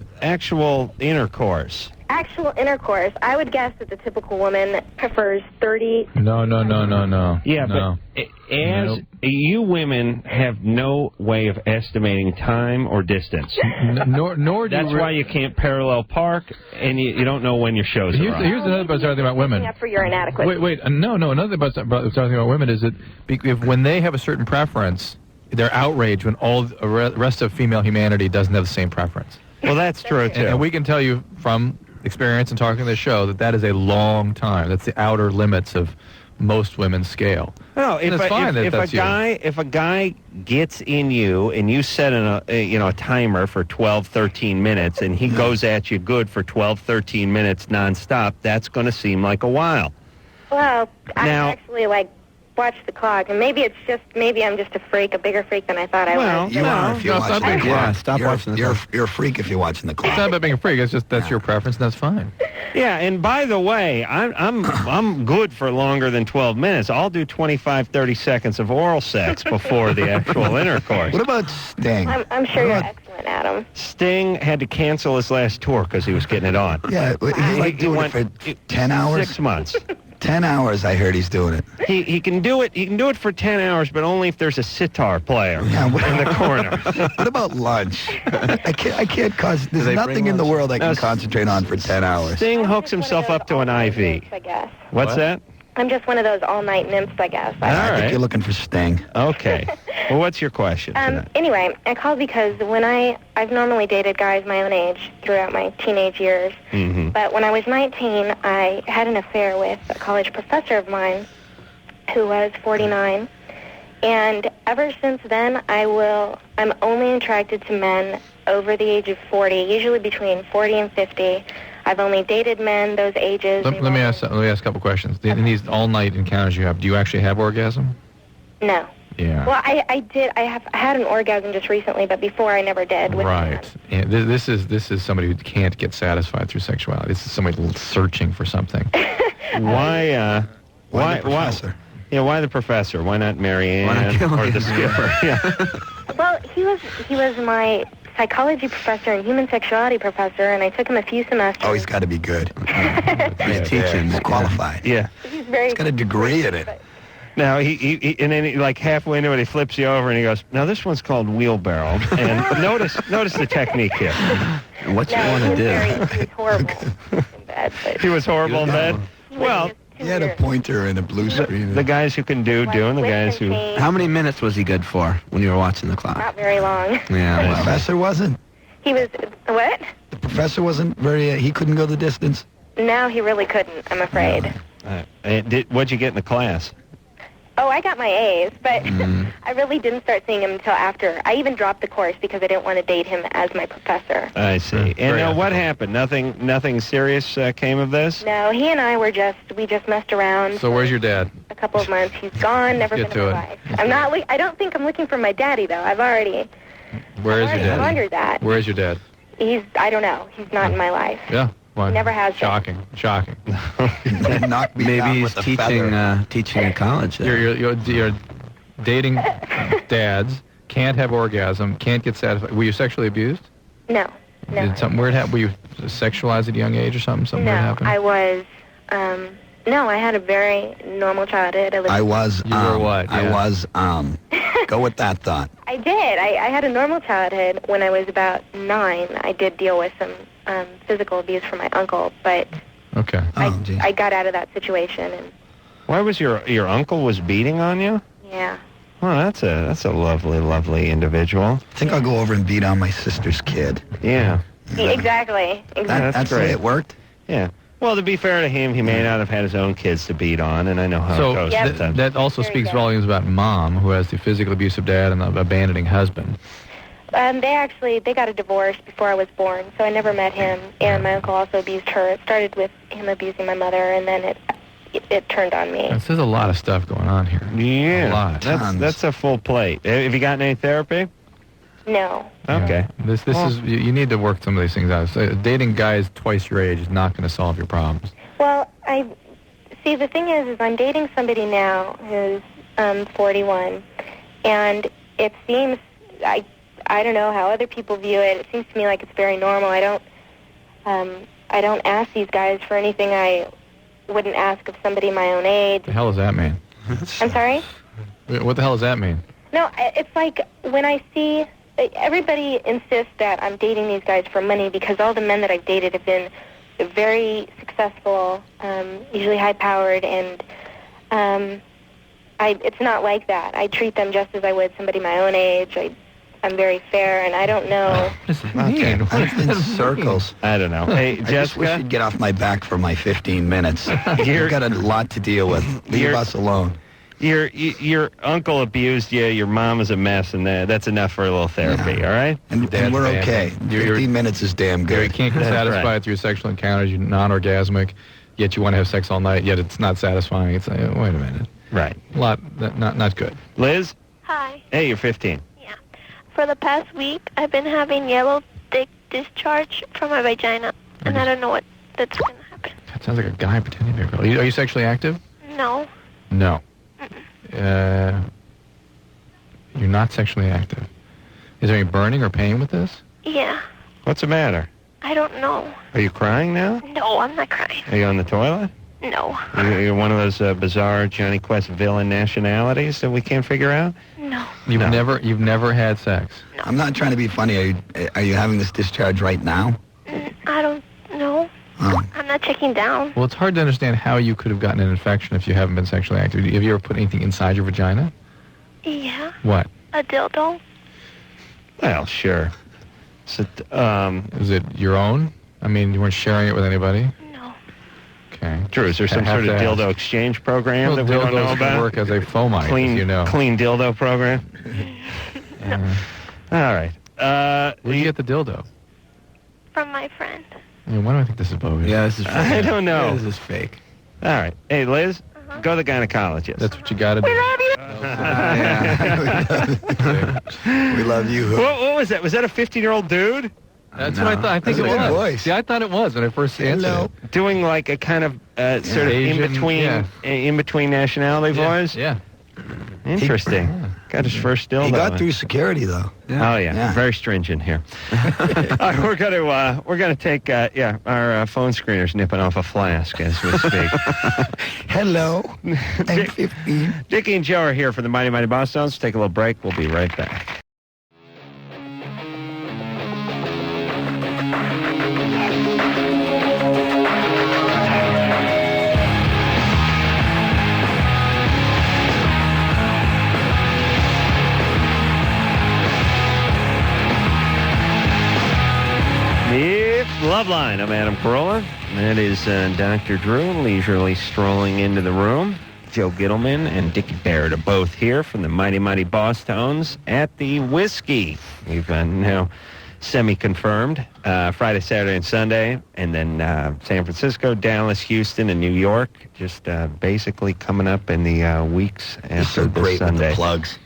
intercourse. Actual intercourse, I would guess that the typical woman prefers 30. No. Yeah, no. but as you women have no way of estimating time or distance. Nor do That's why you can't parallel park, and you don't know when your shows are on. Here's another bizarre thing about women. Up for your inadequacy. Wait. No. Another thing bizarre thing about women is that when they have a certain preference, they're outraged when all the rest of female humanity doesn't have the same preference. Well, that's true, too. And we can tell you from experience and talking to the show that is a long time. That's the outer limits of most women's scale. No, if a guy gets in you and you set a timer for 12, 13 minutes and he goes at you good for 12, 13 minutes nonstop, that's going to seem like a while. Well, I actually watch the clock, and maybe I'm just a freak, a bigger freak than I thought I was. You are if you're watching the clock. Yeah, stop watching the clock. You're a freak if you're watching the clock. It's not about being a freak. It's just that's your preference, and that's fine. Yeah, and by the way, I'm good for longer than 12 minutes. I'll do 25, 30 seconds of oral sex before the actual intercourse. What about Sting? I'm sure you're excellent, Adam. Sting had to cancel his last tour because he was getting it on. Yeah, he's doing it for 10 hours? 6 months. 10 hours, I heard he's doing it. He can do it. He can do it for 10 hours, but only if there's a sitar player in the corner. What about lunch? I can't cause. There's nothing in the world I can concentrate on for 10 hours. Sting hooks himself up to an IV. I guess. What's that? I'm just one of those all-night nymphs, I guess. I think you're looking for Sting. Okay. Well, what's your question tonight? Anyway, I called because when I've normally dated guys my own age throughout my teenage years, but when I was 19, I had an affair with a college professor of mine who was 49, and ever since then, I'm only attracted to men over the age of 40, usually between 40 and 50. I've only dated men those ages. Let me ask a couple questions. In these all-night encounters you have, do you actually have orgasm? No. Yeah. Well, I did. I had an orgasm just recently, but before I never did. Right. Yeah, this is somebody who can't get satisfied through sexuality. This is somebody searching for something. Why the professor? Yeah, why the professor? Why not Mary Ann or the skipper? Yeah. Well, he was my psychology professor and human sexuality professor, and I took him a few semesters. Oh, he's got to be good. He's teaching. He's qualified. Yeah. He's got a degree in it. Now, he and then like halfway into it, he flips you over and he goes, now this one's called wheelbarrow. And notice the technique here. What you want to do? He was horrible in bed. He was horrible in bed? Well, he had a pointer and a blue screen. The guys who can do, and the guys who... How many minutes was he good for when you were watching the clock? Not very long. Yeah. The professor wasn't? He was... What? The professor wasn't very... he couldn't go the distance? No, he really couldn't, I'm afraid. What'd you get in the class? Oh, I got my A's, but I really didn't start seeing him until after. I even dropped the course because I didn't want to date him as my professor. I see. And what happened? Nothing serious came of this? No, he and I we just messed around. So where's your dad? A couple of months. He's gone, never been in my life. I don't think I'm looking for my daddy, though. I've already pondered that. Where's your dad? I don't know. He's not in my life. Yeah. Why? Never has been. Shocking. Maybe he's teaching in college. You're dating dads, can't have orgasm, can't get satisfied. Were you sexually abused? No. Did something weird happen? Were you sexualized at a young age or something? Something weird happened? I was. No, I had a very normal childhood. I was. You were what? I was. Go with that thought. I did. I had a normal childhood. When I was about 9, I did deal with some physical abuse from my uncle, but okay. I got out of that situation. And why was your uncle was beating on you? Yeah. Well, that's a lovely individual. I think I'll go over and beat on my sister's kid. Yeah. Exactly. That's the way it worked? Yeah. Well, to be fair to him, he may not have had his own kids to beat on, and I know how it goes. So that also speaks volumes about Mom, who has the physically abusive dad and the abandoning husband. They got a divorce before I was born, so I never met him, and my uncle also abused her. It started with him abusing my mother, and then it turned on me. There's a lot of stuff going on here. Yeah. A lot. That's a full plate. Have you gotten any therapy? No. Okay. This is you need to work some of these things out. So, dating guys twice your age is not going to solve your problems. Well, the thing is I'm dating somebody now who's 41, and it seems I don't know how other people view it. It seems to me like it's very normal. I don't ask these guys for anything I wouldn't ask of somebody my own age. The hell does that mean? I'm sorry? What the hell does that mean? No, it's like when I see... Everybody insists that I'm dating these guys for money because all the men that I've dated have been very successful, usually high-powered, and it's not like that. I treat them just as I would somebody my own age. I'm very fair, and I don't know. Okay, I've been in circles. I don't know. Hey, Jessica? I just wish you'd get off my back for my 15 minutes. You've got a lot to deal with. Leave us alone. Your uncle abused you, your mom is a mess, and that's enough for a little therapy, all right? And we're okay. 15 minutes is damn good. You can't get satisfied through sexual encounters. You're non-orgasmic, yet you want to have sex all night, yet it's not satisfying. It's like, wait a minute. Right. Not good. Liz? Hi. Hey, you're 15. Yeah. For the past week, I've been having yellow thick discharge from my vagina, and I don't know what that's going to happen. That sounds like a guy pretending to be a girl. Are you sexually active? No. No. You're not sexually active. Is there any burning or pain with this? Yeah. What's the matter? I don't know. Are you crying now? No, I'm not crying. Are you on the toilet? No. You're one of those bizarre Johnny Quest villain nationalities that we can't figure out? No. You've never had sex? No. I'm not trying to be funny. Are you having this discharge right now? I don't know. Oh. I'm not checking down. Well, it's hard to understand how you could have gotten an infection if you haven't been sexually active. Have you ever put anything inside your vagina? Yeah. What? A dildo. Well, sure. Is it your own? I mean, you weren't sharing it with anybody? No. Okay. Drew, is there some sort of dildo exchange program that we don't know about? Work as a fomite, clean, you know. Clean dildo program? All right. Where'd you get the dildo? From my friend. Why do I think this is bogus? Yeah, this is fake. I don't know. Yeah, this is fake. All right. Hey, Liz, go to the gynecologist. That's what you got to do. We love you. We love you. What was that? Was that a 15-year-old dude? That's what I thought. I think That's it a good was. voice. See, I thought it was when I first answered it. Doing like a kind of sort of Asian, in between nationality voice? Yeah. Interesting. Got his first dildo. He got in. through security though. Oh yeah, very stringent here. All right, we're gonna take our phone screener's nipping off a flask as we speak. Hello, I'm 15. Dickie and Joe are here for the Mighty Mighty Bosstones. Take a little break. We'll be right back. Loveline. I'm Adam Carolla. That is Dr. Drew leisurely strolling into the room. Joe Gittleman and Dickie Barrett are both here from the Mighty Mighty Bosstones at the Whiskey. We've now semi-confirmed Friday, Saturday, and Sunday, and then San Francisco, Dallas, Houston, and New York. Just basically coming up in the weeks after so great Sunday. With the plugs.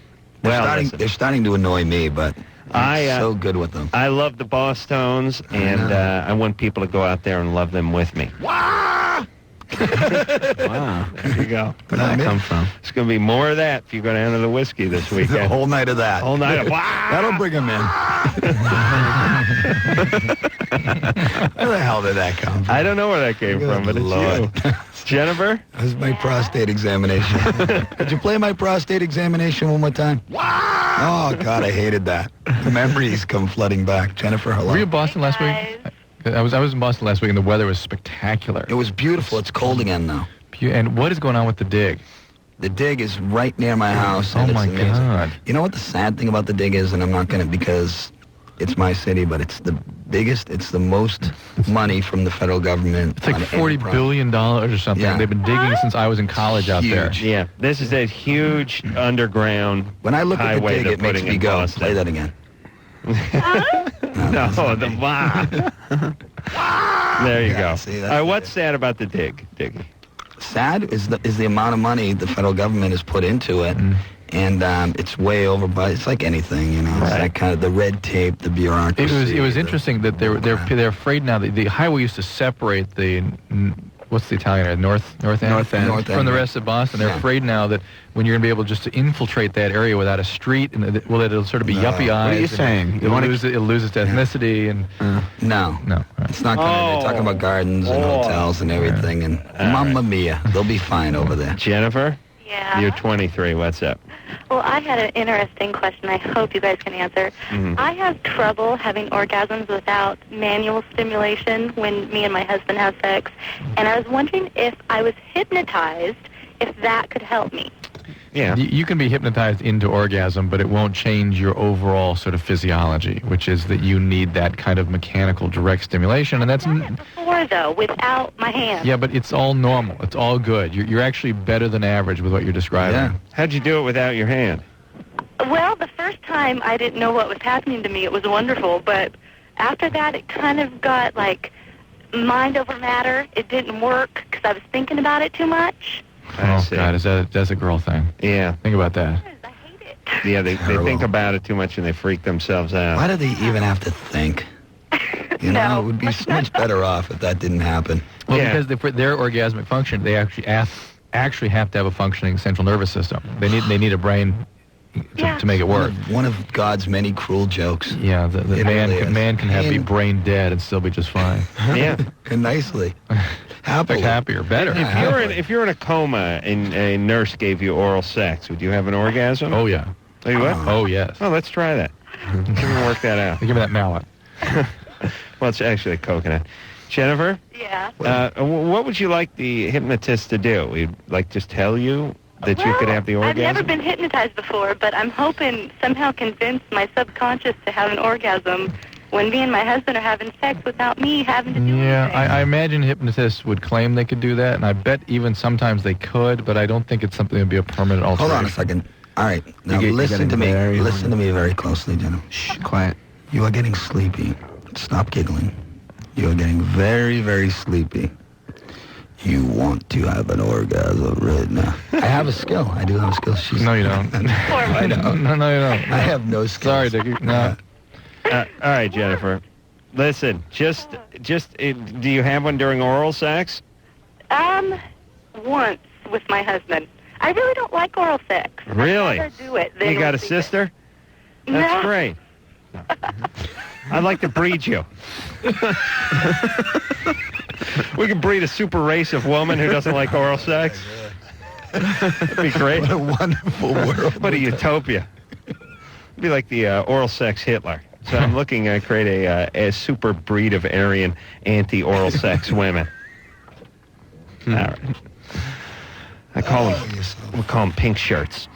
They're starting to annoy me, but I'm so good with them. I love the Bosstones, and I want people to go out there and love them with me. Wow! Wow. There you go. Where did that come from? It's going to be more of that if you go down to the Whiskey this weekend. The whole night of that. Whole night of wow! That'll bring them in. Where the hell did that come from? I don't know where that came from, but Lord. it's you. Jennifer? That was my prostate examination. Could you play my prostate examination one more time? Oh, God, I hated that. The memories come flooding back. Jennifer, hello. Were you in Boston last week? I was in Boston last week, and the weather was spectacular. It was beautiful. It's cold again now. And what is going on with the dig? The dig is right near my house. Oh, and my it's amazing. God. You know what the sad thing about the dig is, and I'm not going to, because it's my city, but it's the biggest, it's the most money from the federal government. It's like $40 billion or something. Yeah. They've been digging since I was in college out there. Yeah, this is a huge underground When I look at the highway dig, they're it makes putting me in go. Boston. Play that again. No, the wow. There you go. See, All right, what's sad about the dig, Diggy? Sad is the amount of money the federal government has put into it, and it's way over. But it's like anything, you know. It's that kind of the red tape, the bureaucracy. It was interesting that they're afraid now that the highway used to separate the what's the Italian area? North End? North End. From the rest of Boston. They're afraid now that when you're going to be able just to infiltrate that area without a street, and it'll sort of be yuppie eyes. What are you saying? It'll lose its ethnicity and... No. It's not going to. They're talking about gardens and hotels and everything, and mamma mia, they'll be fine over there. Jennifer? Yeah. You're 23. What's up? Well, I had an interesting question I hope you guys can answer. I have trouble having orgasms without manual stimulation when me and my husband have sex, and I was wondering if I was hypnotized, if that could help me. Yeah. You can be hypnotized into orgasm, but it won't change your overall sort of physiology, which is that you need that kind of mechanical direct stimulation, and that's... Before, though, without my hands. Yeah, but it's all normal. It's all good. You're actually better than average with what you're describing. Yeah. How'd you do it without your hand? Well, the first time I didn't know what was happening to me. It was wonderful, but after that it kind of got like mind over matter. It didn't work because I was thinking about it too much. Oh, God, that's a girl thing. Yeah. Think about that. Yeah, they think about it too much and they freak themselves out. Why do they even have to think? You know, it would be so much better off if that didn't happen. Well, because for their orgasmic function, they actually have to have a functioning central nervous system. They need a brain to make it work. One of God's many cruel jokes. Yeah, the man can be brain dead and still be just fine. Yeah. And nicely. Happily. Happier, better. If you're in a coma and a nurse gave you oral sex, would you have an orgasm? Oh, yeah. Oh, you would? Oh, yes. Oh, let's try that. We're going to work that out. Give me that mallet. Well, it's actually a coconut. Jennifer? Yeah. What would you like the hypnotist to do? We'd like just tell you that you could have the orgasm? I've never been hypnotized before, but I'm hoping somehow convince my subconscious to have an orgasm when me and my husband are having sex without me having to do anything. I imagine hypnotists would claim they could do that, and I bet even sometimes they could, but I don't think it's something that would be a permanent alteration. Hold on a second. All right. Now listen to me. Listen to me very closely, gentlemen. Shh, quiet. You are getting sleepy. Stop giggling. You are getting very, very sleepy. You want to have an orgasm right now. I have a skill. I do have a skill. No, you don't. I know. No, you don't. I have no skills. Sorry, Dickie. No. All right, Jennifer. Listen, just, do you have one during oral sex? Once with my husband. I really don't like oral sex. Really? I'd rather do it. You got a sister? That's great. I'd like to breed you. We can breed a super race of woman who doesn't like oral sex. That'd be great. What a wonderful world. What a utopia. It'd be like the oral sex Hitler. So I'm looking to create a super breed of Aryan anti-oral sex women. All right. We call them pink shirts.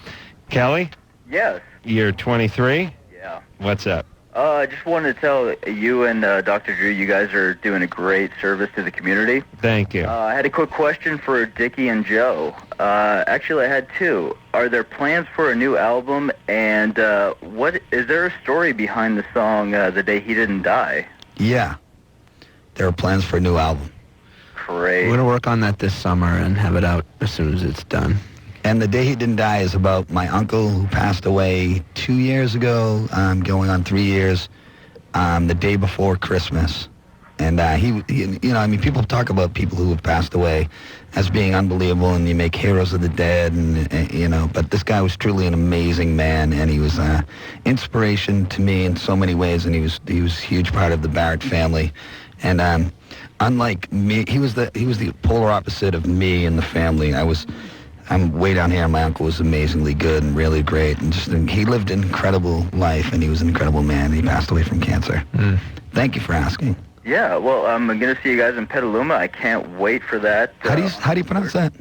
Kelly? Yes. You're 23? Yeah. What's up? I just wanted to tell you and Dr. Drew, you guys are doing a great service to the community. Thank you. I had a quick question for Dickie and Joe. Actually, I had two. Are there plans for a new album? And what is there a story behind the song "The Day He Didn't Die"? Yeah. There are plans for a new album. Great. We're going to work on that this summer and have it out as soon as it's done. And The Day He Didn't Die is about my uncle who passed away 2 years ago, going on 3 years, the day before Christmas. And people talk about people who have passed away as being unbelievable, and you make heroes of the dead, and but this guy was truly an amazing man, and he was inspiration to me in so many ways, and he was a huge part of the Barrett family. And unlike me, he was the polar opposite of me and the family. I'm way down here, and my uncle was amazingly good and really great, and he lived an incredible life, and he was an incredible man. He passed away from cancer. Thank you for asking. Yeah, well, I'm going to see you guys in Petaluma. I can't wait for that. How do you pronounce that?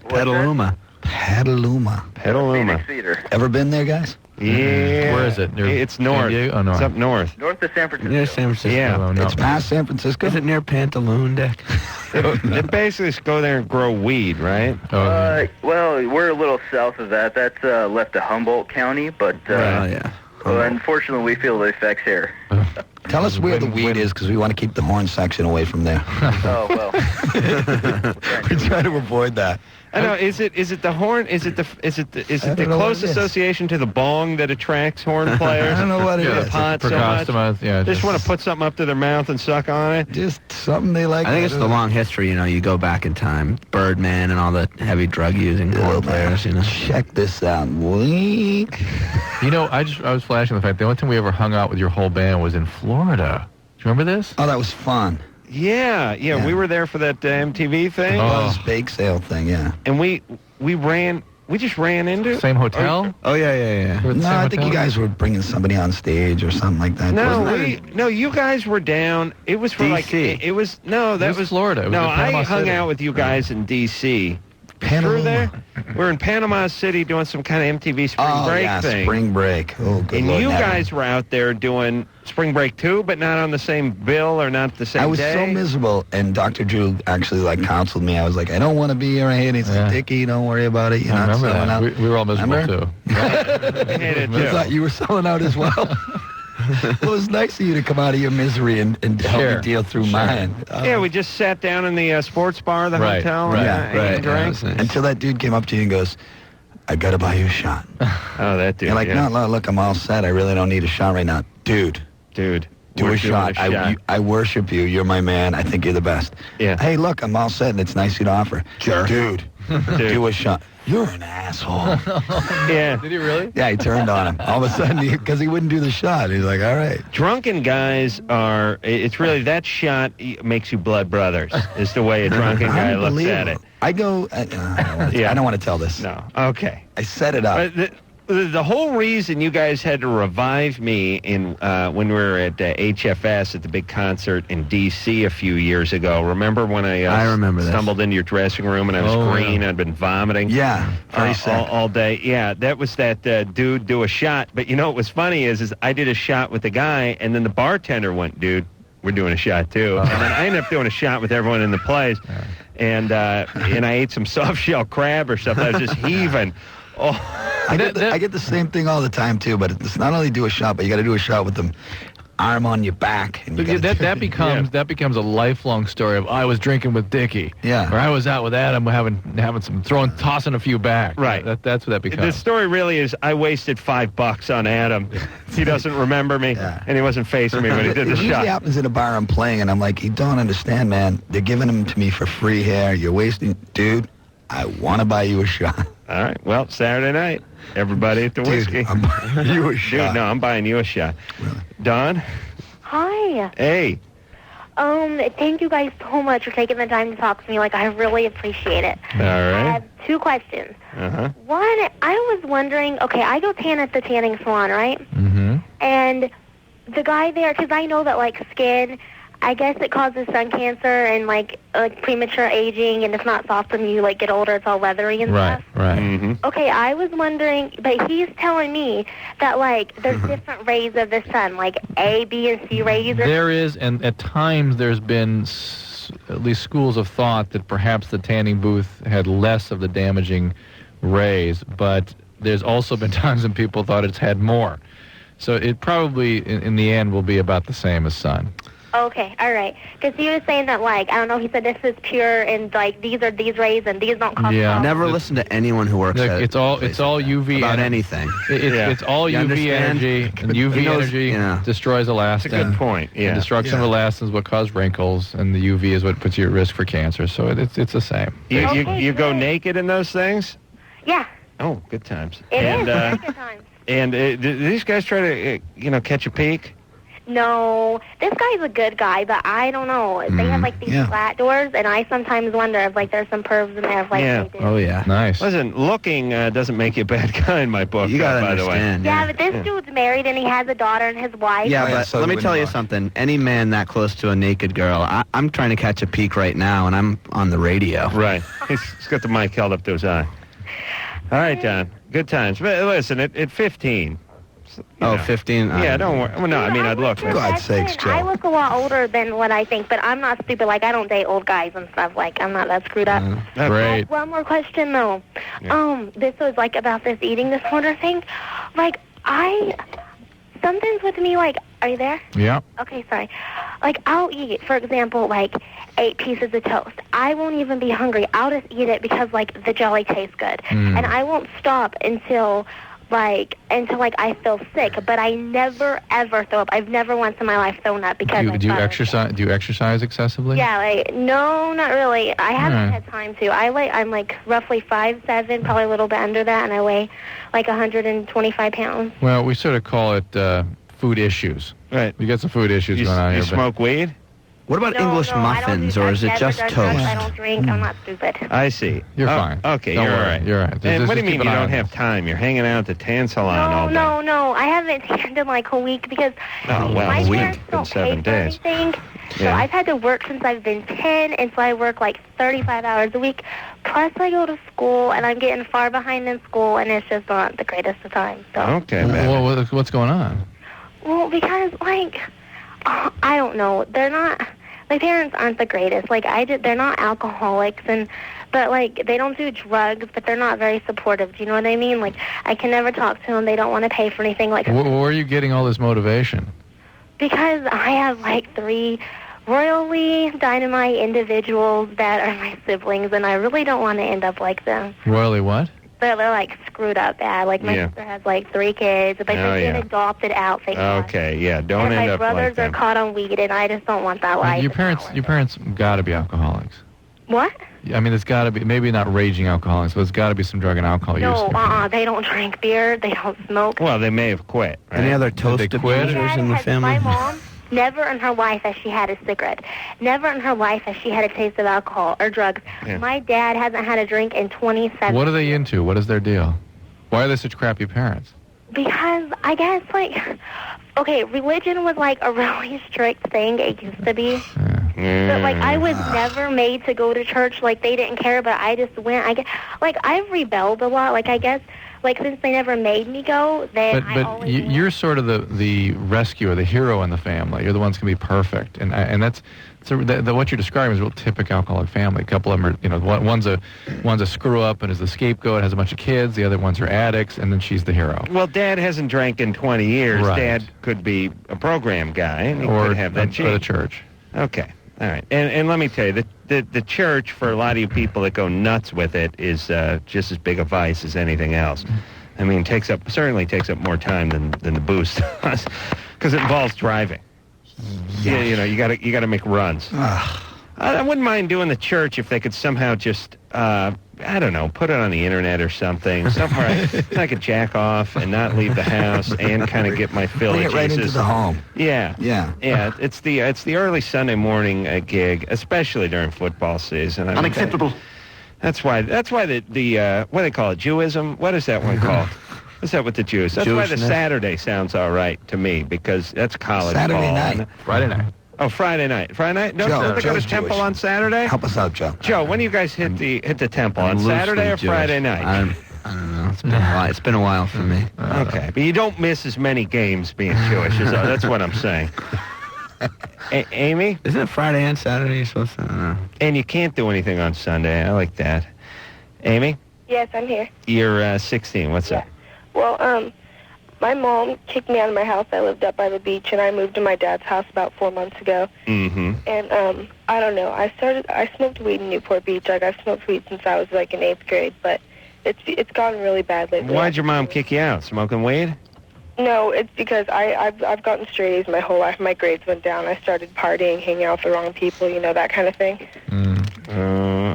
Petaluma. Petaluma. Phoenix Theater. Ever been there, guys? Yeah. Where is it? It's north. Oh, no. It's up north. North of San Francisco. Near San Francisco. Yeah. It's past San Francisco. Is it near Pantaloon Deck? They basically just go there and grow weed, right? Well, we're a little south of that. That's left of Humboldt County, but unfortunately, we feel the effects here. Tell us where the weed is, because we want to keep the horn section away from there. Oh, well. We try to avoid that. I know. Is it the horn? Is it the close association to the bong that attracts horn players? I don't know what it is. The pot so much. Yeah, they just want to put something up to their mouth and suck on it. Just something they like. I think it's the long history. You know, you go back in time, Birdman and all the heavy drug using horn players. You know, check this out. You know, I was flashing the fact the only time we ever hung out with your whole band was in Florida. Do you remember this? Oh, that was fun. Yeah, we were there for that MTV thing. Oh, this bake sale thing, yeah. And we just ran into same hotel. Oh yeah. No, I think you guys were bringing somebody on stage or something like that. No, you guys were down. It was for DC. it was that was Florida. It was I hung City. out with you guys in DC. Panama. There? We're in Panama City doing some kind of MTV spring break thing. Spring break. Oh, good And Lord, you never. guys were out there doing spring break too, but not on the same bill or not the same day. I was so miserable, and Dr. Drew actually counseled me. I was like, I don't want to be here. And he's like, Dickie, don't worry about it. You're I not remember selling that. out. We were all miserable too. I hated I thought you were selling out as well. Well, it was nice of you to come out of your misery and help me deal through mine. Yeah, we just sat down in the sports bar of the hotel and drank. Until that dude came up to you and goes, I got to buy you a shot. Oh, that dude. You're like, no, look, I'm all set. I really don't need a shot right now. Dude. Do a shot. I worship you. You're my man. I think you're the best. Yeah. Hey, look, I'm all set, and it's nice of you to offer. Sure. Dude. Do a shot. You're an asshole. Yeah. Did he really? Yeah, he turned on him. All of a sudden, because he wouldn't do the shot. He's like, all right. Drunken guys are, it's really, that shot makes you blood brothers, is the way a drunken guy looks at it. I go, I don't want to tell this. No. Okay. I set it up. The whole reason you guys had to revive me in when we were at HFS at the big concert in D.C. a few years ago. Remember when I remember stumbled into your dressing room and I was green and I'd been vomiting? Yeah, very sick. All day. Yeah, that was that dude do a shot. But you know what was funny is I did a shot with the guy and then the bartender went, dude, we're doing a shot too. And then I ended up doing a shot with everyone in the place. And I ate some soft shell crab or something. I was just heaving. Oh, I get the same thing all the time too, but it's not only do a shot, but you got to do a shot with them arm on your back. And that becomes a lifelong story of I was drinking with Dickie, or I was out with Adam having some tossing a few back. Right. That's what that becomes. The story really is I wasted $5 on Adam. He doesn't remember me, and he wasn't facing me when he did the It shot. usually happens in a bar I'm playing, and I'm like, you don't understand, man. They're giving them to me for free here. You're wasting, dude. I want to buy you a shot. All right. Well, Saturday night, everybody at the whiskey. I'm buying you a shot. Dude, no, I'm buying you a shot. Really? Don? Hi. Hey. Thank you guys so much for taking the time to talk to me. I really appreciate it. All right. I have two questions. Uh-huh. One, I was wondering, I go tan at the tanning salon, right? Mm-hmm. And the guy there, because I know that, skin, I guess it causes sun cancer and, premature aging, and it's not soft when you, get older. It's all leathery and stuff. Right. Mm-hmm. Okay, I was wondering, but he's telling me that, there's different rays of the sun, A, B, and C rays. There is, and at times there's been at least schools of thought that perhaps the tanning booth had less of the damaging rays, but there's also been times when people thought it's had more. So it probably, in the end, will be about the same as sun. Okay, all right. Because he was saying that, I don't know, he said this is pure and, these are these rays and these don't cause problems. Never listen to anyone who works at it's all UV about energy. anything. It's all You UV understand? energy, and UV energy destroys elastin. That's a good point, yeah. And destruction of elastin is what causes wrinkles, and the UV is what puts you at risk for cancer. So it's the same. You go naked in those things? Yeah. Oh, good times. It and, is good times. And do these guys try to, catch a peek? No, this guy's a good guy, but I don't know. They have these flat doors, and I sometimes wonder if there's some pervs in there. They do. Oh yeah. Nice. Listen, looking doesn't make you a bad guy in my book. You gotta by the way. understand. Yeah, but this dude's married and he has a daughter and his wife. Yeah, but let me tell you something. Any man that close to a naked girl, I'm trying to catch a peek right now, and I'm on the radio. Right. He's got the mic held up to his eye. All right, John. Good times. But listen, at 15. 15? Yeah, don't worry. Well, no, I mean, I'd look. For God's sakes, Joe. I look a lot older than what I think, but I'm not stupid. I don't date old guys and stuff. I'm not that screwed up. Great. One more question, though. Yeah. This was, about this eating disorder thing. Something's with me, are you there? Yeah. Okay, sorry. I'll eat, for example, 8 pieces of toast. I won't even be hungry. I'll just eat it because, like, the jelly tastes good. And I won't stop until I feel sick. But I never, ever throw up. I've never once in my life thrown up because do you exercise? Do you exercise excessively? Yeah, no, not really. I haven't had time to. I'm like roughly 5'7", probably a little bit under that, and I weigh like 125 pounds. Well, we sort of call it food issues. Right. We got some food issues going on here. You smoke weed? What about English muffins, or is it just toast? I don't drink. I'm not stupid. I see. You're fine. Okay, Don't you're all worry. right. You're all right. And Just what do you mean keep you an eye don't on have time? You're hanging out at the tan salon all day. No. I haven't tanned in like a week because my a week. parents Been don't 7 pay days. for anything. So Yeah. I've had to work since I've been 10, and so I work like 35 hours a week. Plus I go to school, and I'm getting far behind in school, and it's just not the greatest of times. So. Okay, Well, what's going on? Well, because, like, I don't know. They're not, my parents aren't the greatest. Like, they're not alcoholics, but, like, they don't do drugs, but they're not very supportive. Do you know what I mean? Like, I can never talk to them. They don't want to pay for anything. Like, Where are you getting all this motivation? because I have, like, 3 royally dynamite individuals that are my siblings, and I really don't want to end up like them. Royally what? They're like, screwed up bad. Like, my sister has, like, 3 kids, but they're getting adopted out, thank God. Okay, yeah, don't and end my up like brothers them. are caught on weed, and I just don't want that life. Your parents got to be alcoholics. What? I mean, it's got to be, maybe not raging alcoholics, but it's got to be some drug and alcohol use. No, they don't drink beer, they don't smoke. Well, they may have quit. Right? Any other toast abusers in the family? My mom, never in her life has she had a cigarette. Never in her life has she had a taste of alcohol or drugs. Yeah. My dad hasn't had a drink in 27 What are they into? What is their deal? Why are they such crappy parents? Because I guess, like, okay, religion was, like, a really strict thing. It used to be. But, like, I was never made to go to church. Like, they didn't care, but I just went. I've rebelled a lot. Like, I guess, like, since they never made me go, then I always You're sort of the rescuer, the hero in the family. You're the ones who can be perfect, and that's so what you're describing is a real typical alcoholic family. A couple of them are, one's a screw up and is the scapegoat, has a bunch of kids. The other ones are addicts, and then she's the hero. Well, Dad hasn't drank in 20 years. Right. Dad could be a program guy, and he Or could have that or the church. Okay. All right. And let me tell you, the church, for a lot of you people that go nuts with it, is just as big a vice as anything else. I mean, certainly takes up more time than the booze does, because it involves driving. Yeah. You gotta make runs. I wouldn't mind doing the church if they could somehow just, I don't know, put it on the internet or something, somewhere I could jack off and not leave the house and kind of get my fill Bring of it right into Jesus. the home. Yeah. Yeah. It's the early Sunday morning gig, especially during football season. I mean, Unacceptable. That's why the what do they call it? Jewism? What is that one called? What's that with the Jews? That's why the Jewishness. Saturday sounds all right to me, because that's college Saturday ball. night. Friday night. Oh, Friday night. Friday night? Don't Joe, they go to Joe's temple Jewish. on Saturday? Help us out, Joe. Joe, when do you guys hit the temple? On loosely Saturday or Jewish. Friday night? I don't know. It's been a while. It's been a while for me. Okay, but you don't miss as many games being Jewish. That's what I'm saying. Amy? Isn't it Friday and Saturday you're supposed to? I don't know. And you can't do anything on Sunday. I like that. Amy? Yes, I'm here. You're 16. What's up? Well, my mom kicked me out of my house. I lived up by the beach, and I moved to my dad's house about 4 months ago. Mm-hmm. And I don't know. I smoked weed in Newport Beach. Like, I've smoked weed since I was like in 8th grade, but it's gotten really bad lately. Why'd your mom kick you out? Smoking weed? No, it's because I've gotten straight A's my whole life. My grades went down. I started partying, hanging out with the wrong people, that kind of thing.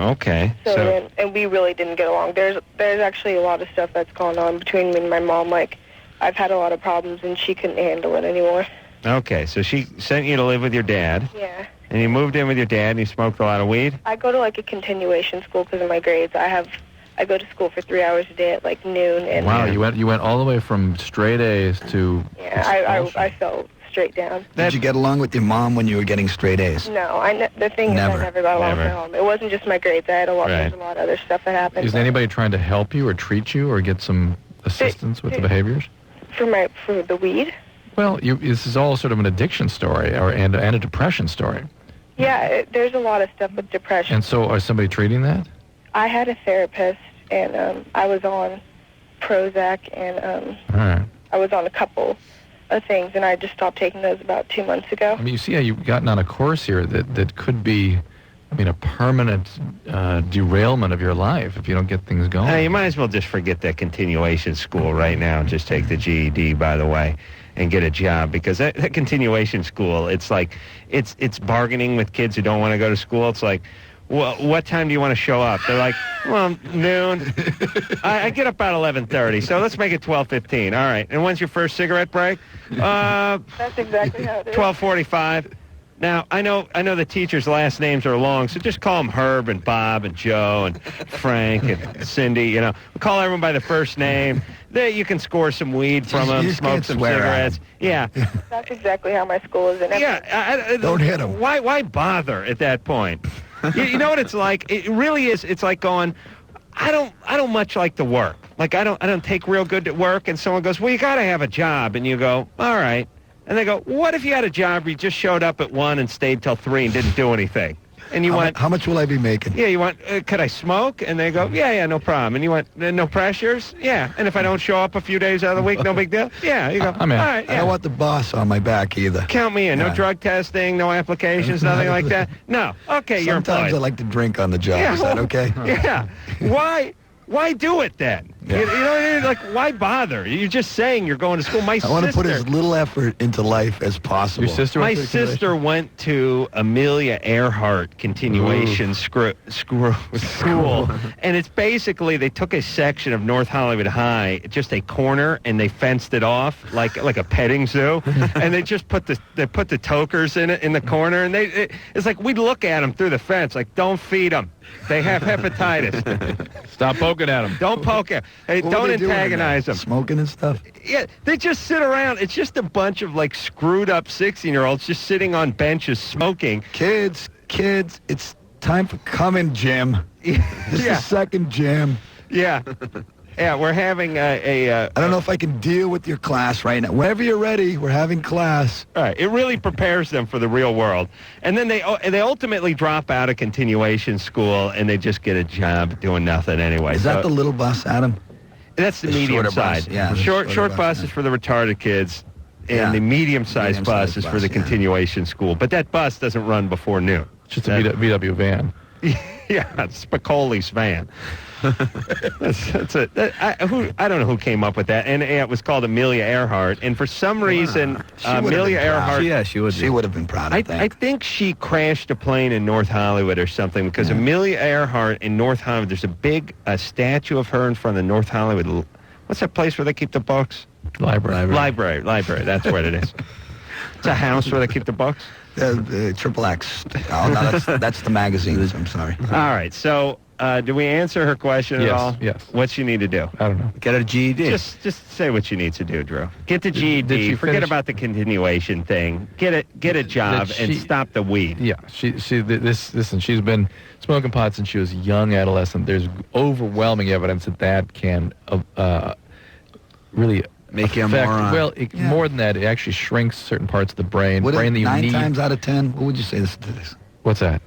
Okay. And we really didn't get along. There's actually a lot of stuff that's gone on between me and my mom. Like, I've had a lot of problems, and she couldn't handle it anymore. Okay, so she sent you to live with your dad. Yeah. And you moved in with your dad, and you smoked a lot of weed? I go to, like, a continuation school because of my grades. I go to school for 3 hours a day at, like, noon. And Wow, you went all the way from straight A's to... Yeah, I fell straight down. Did you get along with your mom when you were getting straight A's? No, the thing is I never got along with my mom. It wasn't just my grades. I had there's a lot of other stuff that happened. Is anybody trying to help you or treat you or get some assistance with the behaviors? For the weed? Well, this is all sort of an addiction story and a depression story. Yeah, there's a lot of stuff with depression. And so is somebody treating that? I had a therapist, and I was on Prozac, and All right. I was on a couple of things, and I just stopped taking those about 2 months ago. I mean, you see how you've gotten on a course here that could be I mean, a permanent derailment of your life if you don't get things going. Hey, you might as well just forget that continuation school right now and just take the GED, by the way, and get a job, because that continuation school, it's like, it's bargaining with kids who don't want to go to school. It's like, well, what time do you want to show up? They're like, well, noon. I get up about 11:30, so let's make it 12:15. All right. And when's your first cigarette break? That's exactly how it is. 12:45. Now, I know the teachers' last names are long, so just call them Herb and Bob and Joe and Frank and Cindy, you know. Call everyone by the first name. There you can score some weed from them, smoke some cigarettes. Yeah. That's exactly how my school is. Don't hit them. Why bother at that point? You know what it's like? It really is. It's like going, I don't much like to work. Like I don't take real good at work. And someone goes, well, you got to have a job. And you go, all right. And they go, what if you had a job where you just showed up at 1 and stayed till 3 and didn't do anything? And you went, how much will I be making? Yeah, you went, could I smoke? And they go, yeah, no problem. And you went, no pressures? Yeah. And if I don't show up a few days out of the week, no big deal? Yeah. You go, all right, yeah. I don't want the boss on my back either. Count me in. No Yeah. drug testing, no applications, nothing like that? No. Okay, you're employed. Sometimes I like to drink on the job. Yeah, Is that okay? Yeah. Why do it then? Yeah. You know what I mean? Like, why bother? You're just saying you're going to school. My I want to put sister- as little effort into life as possible. Your sister My sister went to Amelia Earhart continuation school, and it's basically they took a section of North Hollywood High, just a corner, and they fenced it off like a petting zoo, and they just put the tokers in it in the corner, and it's like we'd look at them through the fence, like don't feed them. They have hepatitis. Stop poking at them. Don't poke at. Hey, What don't were they doing in antagonize there? them. Smoking and stuff? Yeah, they just sit around. It's just a bunch of like screwed up 16-year-olds just sitting on benches smoking. Kids, it's time for coming, Jim. This is the second gym. Yeah. Yeah, we're having I don't know if I can deal with your class right now. Whenever you're ready, we're having class. All right, it really prepares them for the real world. And then they ultimately drop out of continuation school and they just get a job doing nothing anyway. Is that the little bus, Adam? That's the The medium shorter bus, side. yeah, the Short shorter bus bus, is for the retarded kids, and Yeah. the medium-sized bus is for bus, the yeah. continuation school. But that bus doesn't run before noon. Just a VW van. Yeah, it's Spicoli's van. That's it. I don't know who came up with that, and it was called Amelia Earhart. And for some reason, Amelia Earhart. She would have been proud. I think she crashed a plane in North Hollywood or something, because Amelia Earhart in North Hollywood, there's a big statue of her in front of the North Hollywood. What's that place where they keep the books? Library. Library. That's what it is. It's a house where they keep the books. Triple X. Oh, no, that's the magazines. I'm sorry. All right. So, did we answer her question at all? Yes. What's she need to do? I don't know. Get a GED. Just say what you need to do, Drew. Get the GED. Did she Forget finish- about the continuation thing. Get a job and stop the weed. Yeah, listen, she's been smoking pot since she was a young adolescent. There's overwhelming evidence that can really make you a affect, moron. well, more than that, it actually shrinks certain parts of the brain. Would brain it, that you 9 need. times out of 10, what would you say to this? What's that?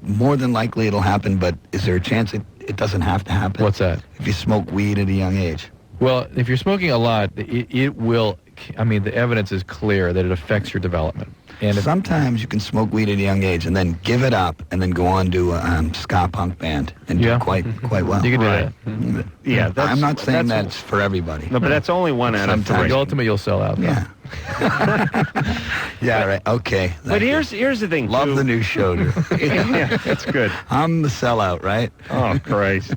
More than likely it'll happen, but is there a chance it doesn't have to happen? What's that? If you smoke weed at a young age. Well, if you're smoking a lot, it will, I mean, the evidence is clear that it affects your development. And sometimes you can smoke weed at a young age and then give it up and then go on to a ska punk band and do quite well. You can do Right. that. Yeah, I'm not saying that's for everybody. No, but that's only 1 out of 3. Ultimately, you'll sell out. Yeah. Yeah, right. Okay. But here's the thing. Love too. the new show, Drew. Yeah, that's good. I'm the sellout, right? Oh, Christ.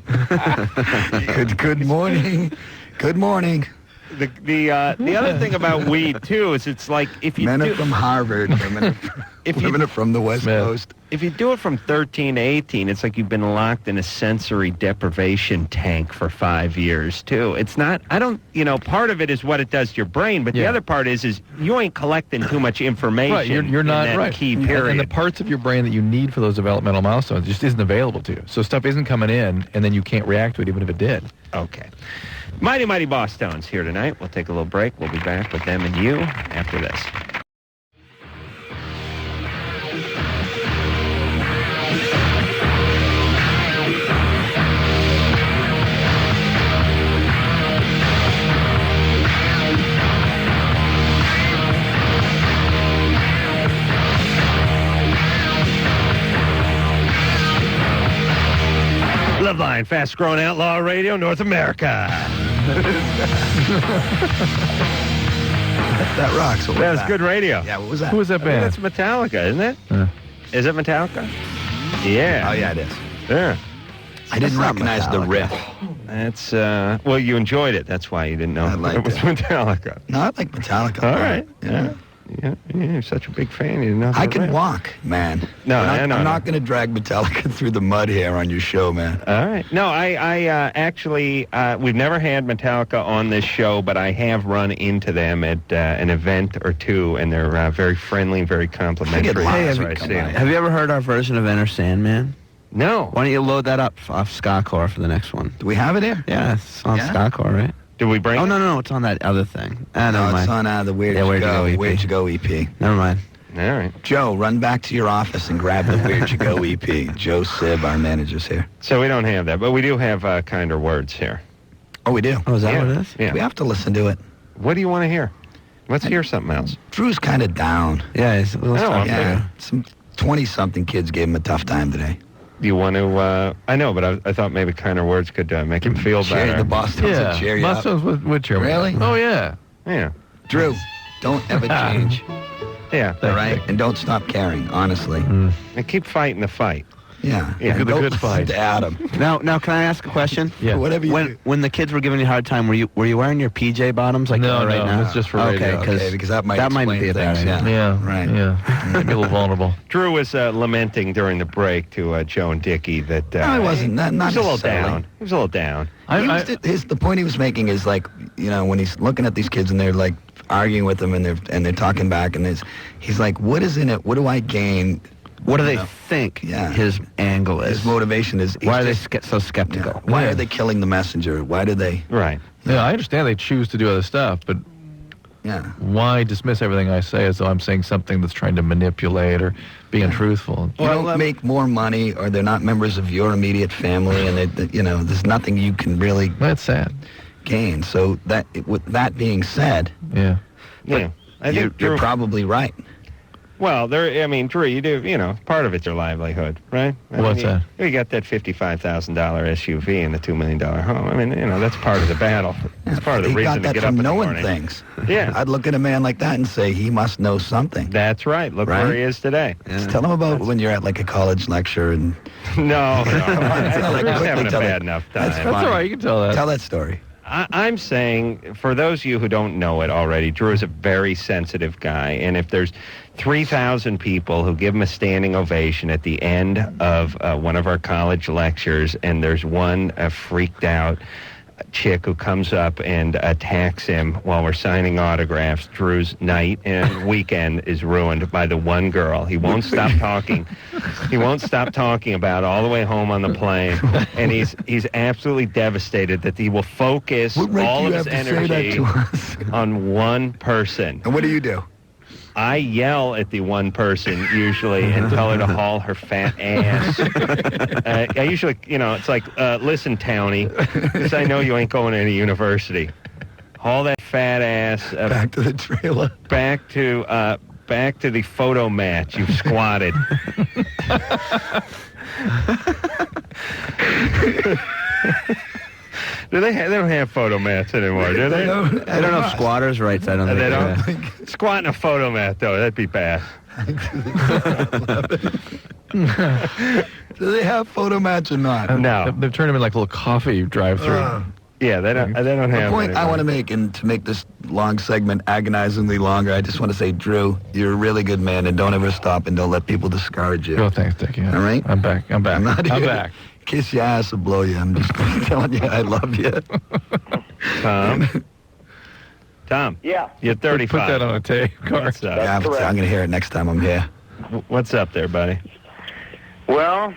Good morning. Good morning. The other thing about weed too is it's like if you Men do, are from Harvard, women are from the West Coast. If you do it from 13 to 18, it's like you've been locked in a sensory deprivation tank for 5 years too. It's not. I don't. Part of it is what it does to your brain, but the other part is you ain't collecting too much information. Right, you're not in that right. key period. And the parts of your brain that you need for those developmental milestones just isn't available to you. So stuff isn't coming in, and then you can't react to it even if it did. Okay. Mighty Mighty Bosstones here tonight. We'll take a little break. We'll be back with them and you after this. Loveline, fast-growing outlaw radio, North America. That rocks. What was That was good radio. Yeah, what was that? Who was that band? That's Metallica, isn't it? Is it Metallica? Yeah. Oh, yeah, it is. Yeah. I didn't recognize the riff. That's, well, you enjoyed it. That's why you didn't know it was Metallica. No, I like Metallica. All right. Yeah. Yeah, you're such a big fan. You didn't know I can walk, man. No, I'm no. not going to drag Metallica through the mud here on your show, man. All right. No, I actually, we've never had Metallica on this show, but I have run into them at an event or two, and they're very friendly and very complimentary. Have you ever heard our version of Enter Sandman? No. Why don't you load that up off Skacore for the next one? Do we have it here? Yeah, it's on Skacore, right? Did we bring it? it? No, it's on that other thing. Never No, mind. it's on the Where'd You Go EP. Never mind. All right. Joe, run back to your office and grab the Where'd You Go EP. Joe Sib, our manager's here. So we don't have that, but we do have kinder words here. Oh, we do? Oh, is that what it is? Yeah. We have to listen to it. What do you want to hear? Let's hear something else. Drew's kind of down. Yeah, Some 20-something kids gave him a tough time today. You want to, I know, but I thought maybe kinder words could make him feel better. The Bosstones would cheer you up. Bosstones would cheer me up. Really? Oh, yeah. Yeah. Drew, don't ever change. Yeah. All right? And don't stop caring, honestly. And keep fighting the fight. Yeah. Yeah, And the don't good listen fight. to Adam. Now, can I ask a question? Yeah. Whatever you do. When the kids were giving you a hard time, were you wearing your PJ bottoms like you are right now? it's just for radio. Okay, because that might explain be a bad things, idea. Yeah. Right. Yeah. Maybe a little vulnerable. Drew was lamenting during the break to Joe and Dickie that No, he wasn't. Not he was a little necessarily. down. He was a little down. The point he was making is like, when he's looking at these kids and they're like arguing with him and they're talking back and he's like, what is in it? What do I gain? What do they think his angle is? His motivation is... Why are they so skeptical? Yeah. Why are they killing the messenger? Why do they... Right. Yeah, I understand they choose to do other stuff, but why dismiss everything I say as though I'm saying something that's trying to manipulate or be untruthful? You don't make more money or they're not members of your immediate family and there's nothing you can really... That's sad. ...gain. So with that being said... Yeah. I think you're probably right. Well, Drew, you do, part of it's your livelihood, right? What's that? You got that $55,000 SUV and the $2 million home. That's part of the battle. It's part of the reason to get up in the morning. He got that from knowing things. Yeah. I'd look at a man like that and say, he must know something. That's right. Look where he is today. Just tell him about when you're at like a college lecture and... No. We're just having a bad enough time. That's all right. You can tell that. Tell that story. I'm saying, for those of you who don't know it already, Drew is a very sensitive guy, and if there's 3,000 people who give him a standing ovation at the end of one of our college lectures, and there's one freaked out chick who comes up and attacks him while we're signing autographs, Drew's night and weekend is ruined by the one girl. He won't stop talking. He won't stop talking about it all the way home on the plane, and he's absolutely devastated that he will focus all of his energy on one person. And what do? I yell at the one person usually and tell her to haul her fat ass. I usually, it's like, listen, Townie, because I know you ain't going to any university. Haul that fat ass back to the trailer. Back to the photo match. You've squatted. They don't have photo mats anymore, do they? They don't have squatters' rights, I don't think. They don't? Squatting a photo mat, though, that'd be bad. Do they have photo mats or not? No. They've turned them in like a little coffee drive-through. Yeah, they don't have The point anymore. I want to make, and to make this long segment agonizingly longer, I just want to say, Drew, you're a really good man, and don't ever stop, and don't let people discourage you. Oh, thanks, Dickie. All right? I'm back. I'm back. Kiss your ass or blow you. I'm just telling you I love you. Tom. Yeah. You're 35. Put that on a tape card. What's up? Yeah, I'm going to hear it next time I'm here. What's up there, buddy? Well,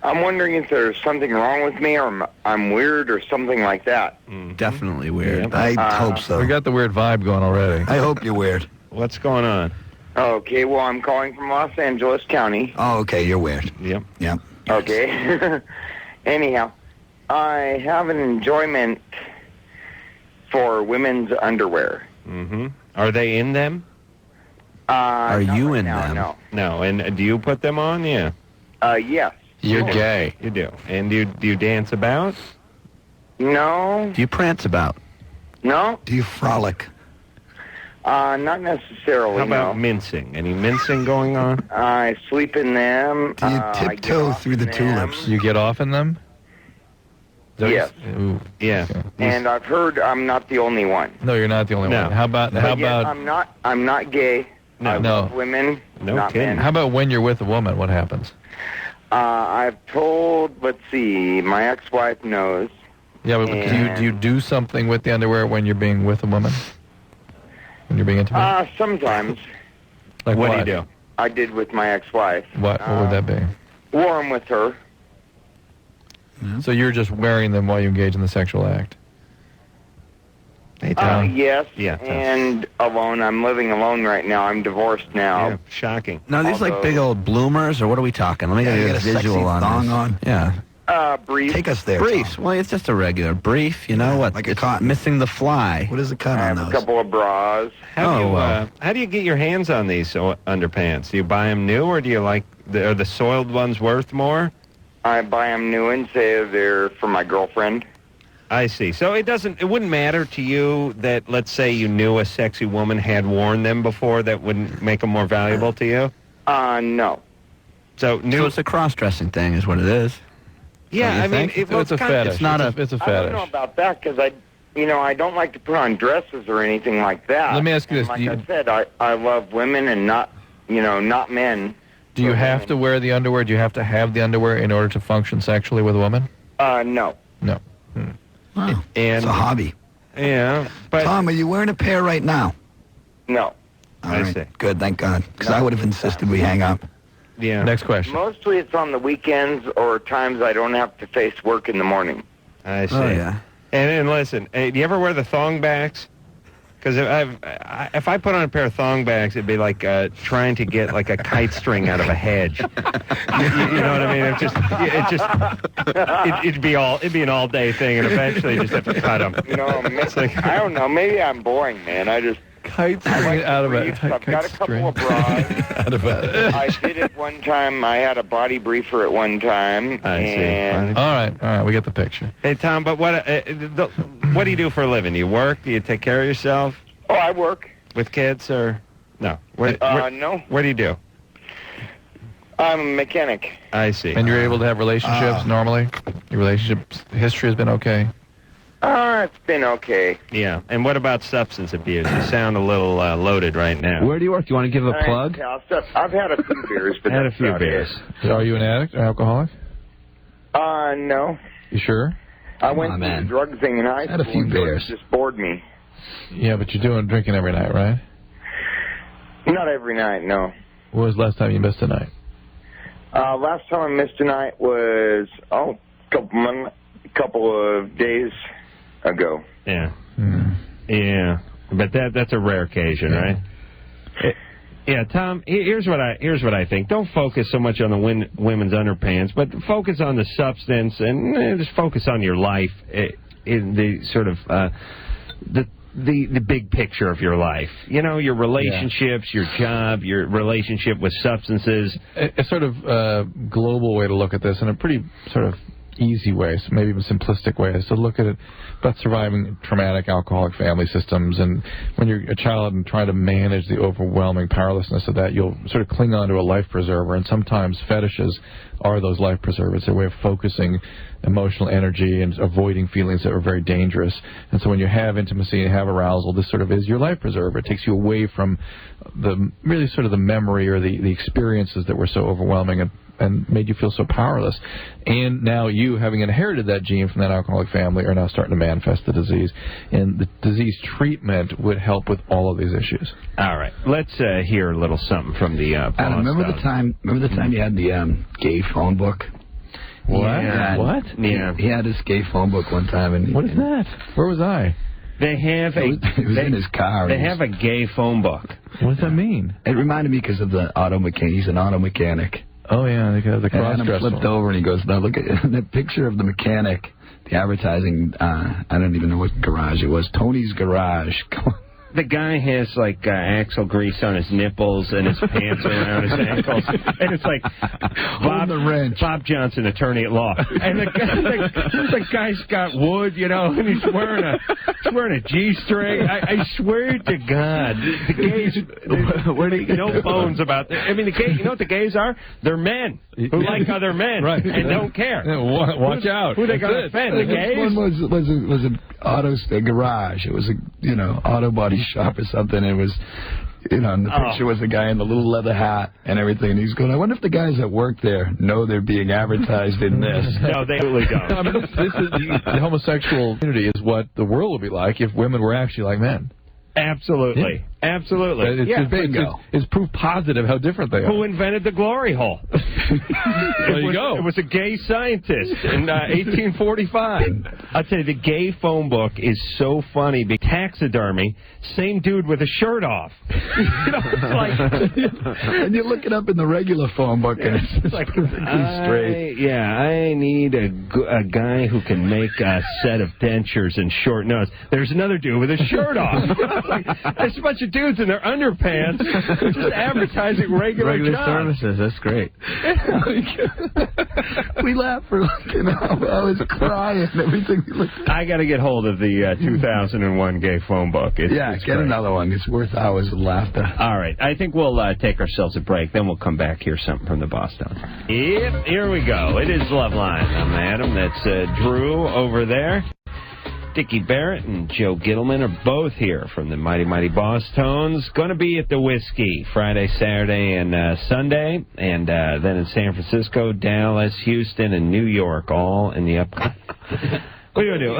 I'm wondering if there's something wrong with me or I'm weird or something like that. Definitely weird. I hope so. We got the weird vibe going already. I hope you're weird. What's going on? Okay, well, I'm calling from Los Angeles County. Oh, okay, you're weird. Yep. Yep. Okay. Anyhow, I have an enjoyment for women's underwear. Mm-hmm. Are they in them? Are you in them? No. No, and do you put them on? Yeah. Yes. You're gay. You do. And do you dance about? No. Do you prance about? No. Do you frolic? Not necessarily. How about no. mincing? Any mincing going on? I sleep in them. Do you I get tiptoe off through the in them. tulips? You get off in them? Yes. Ooh. Yeah. And I've heard I'm not the only one. No, you're not the only No. one. How about But yet I'm not gay. I love women. No not kidding. men. How about when you're with a woman? What happens? I've told. Let's see. My ex-wife knows. Yeah, but do you do something with the underwear when you're being with a woman? When you're being intimate? Sometimes. Like what do you do? I did with my ex-wife. What would that be? Wore them with her. So you're just wearing them while you engage in the sexual act? Hey, Tom. Yes. Yeah, Tom. And alone. I'm living alone right now. I'm divorced now. Yeah, shocking. No, these like big old bloomers, or what are we talking? Let me get a visual on thong this. on. Yeah. Brief. Take us there. Briefs. Tom. Well, it's just a regular brief. You know what? Like a It's cotton. missing the fly. What is the cut I on have those? a couple of bras. How do you get your hands on these underpants? Do you buy them new, or do you like are the soiled ones worth more? I buy them new and say they're for my girlfriend. I see. So it wouldn't matter to you that, let's say, you knew a sexy woman had worn them before. That wouldn't make them more valuable to you. No. So So it's a cross-dressing thing, is what it is. Yeah, I mean, it's a fetish. It's not it's a I don't know fetish. about that because I don't like to put on dresses or anything like that. Let me ask you And this. like I said, I love women and not men. Do you have to wear the underwear? Do you have to have the underwear in order to function sexually with a woman? No. No. Wow. And it's a hobby. Yeah, but Tom, are you wearing a pair right now? No. All right. Good, thank God. Because I would have insisted we hang up. Yeah. Next question. Mostly it's on the weekends or times I don't have to face work in the morning. I see. Oh, yeah. And listen, do you ever wear the thong backs? Because if I put on a pair of thong backs, it'd be like trying to get like a kite string out of a hedge. you know what I mean? It'd be an all day thing, and eventually you just have to cut them. I don't know. Maybe I'm boring, man. I just kite string out of a I've got a couple of bras. out of a. I did it one time. I had a body briefer at one time. I see. All right, we get the picture. Hey, Tom, but what do you do for a living? Do you work? Do you take care of yourself? Oh, I work. With kids or no? No. What do you do? I'm a mechanic. I see. And you're able to have relationships normally? Your relationship history has been okay? It's been okay. Yeah. And what about substance abuse? You sound a little loaded right now. Where do you work? Do you want to give a plug? I've had a few beers, but Had a that's few about beers. it. So are you an addict or alcoholic? No. You sure? I went through the drug thing in high school. Had a few and beers. It just bored me. Yeah, but you're drinking every night, right? Not every night, no. When was the last time you missed a night? Last time I missed a night was a couple of days ago. Yeah. Yeah. But that's a rare occasion, right? Yeah, Tom. Here's what I think. Don't focus so much on the women's underpants, but focus on the substance and just focus on your life in the sort of the big picture of your life. You know, your relationships, your job, your relationship with substances. A sort of global way to look at this, and a pretty sort of easy way, so maybe even simplistic way, is to look at it about surviving traumatic alcoholic family systems. And when you're a child and trying to manage the overwhelming powerlessness of that, you'll sort of cling on to a life preserver. And sometimes fetishes are those life preservers. They're a way of focusing emotional energy and avoiding feelings that are very dangerous. And so when you have intimacy and have arousal, this sort of is your life preserver. It takes you away from the really sort of the memory or the experiences that were so overwhelming and made you feel so powerless. And now you, having inherited that gene from that alcoholic family, are now starting to manifest the disease. And the disease treatment would help with all of these issues. All right. Let's hear a little something from the Adam, remember the time you had the gay phone book? What? Yeah. What? Yeah. He had his gay phone book one time. And what is that? Where was I? They have it was in his car. They have a gay phone book. What does that mean? It reminded me because of the auto mechanic. He's an auto mechanic. Oh, yeah, the cross-dresser. And flipped over and he goes, now look at the picture of the mechanic, the advertising, I don't even know what garage it was, Tony's Garage. the guy has like axle grease on his nipples and his pants around his ankles, and it's like Bob Johnson, attorney at law, and the guy's got wood, and he's wearing a G-string. I swear to God, the gays, no bones about that. I mean, the gays, you know what the gays are? They're men who like other men and don't care. Yeah, watch out. Who they gonna offend? The gays? One was an auto garage. It was a auto body shop or something. It was, and the picture was a guy in the little leather hat and everything. And he's going, I wonder if the guys that work there know they're being advertised in this. No, they really don't. I mean, this is the homosexual community is what the world would be like if women were actually like men. Absolutely. Yeah. Absolutely. It's proof positive how different they are. Who invented the glory hole? There you go. It was a gay scientist in 1845. I'll tell you, the gay phone book is so funny. Taxidermy, same dude with a shirt off. It's like... and you look it up in the regular phone book, and it's like straight. I need a guy who can make a set of dentures and short nose. There's another dude with a shirt off. There's a bunch of dudes in their underpants just advertising regular jobs. services. That's great. We laughed for I was crying and everything. I got to get hold of the 2001 gay phone book. It's get great. another one. It's worth hours of laughter. All right. I think we'll take ourselves a break. Then we'll come back, hear something from the Bosstones. Yep, here we go. It is Loveline. I'm Adam. That's Drew over there. Dickie Barrett and Joe Gittleman are both here from the Mighty Mighty Bosstones. Going to be at the Whiskey Friday, Saturday, and Sunday. And then in San Francisco, Dallas, Houston, and New York, all in the upcoming. What are you going to do?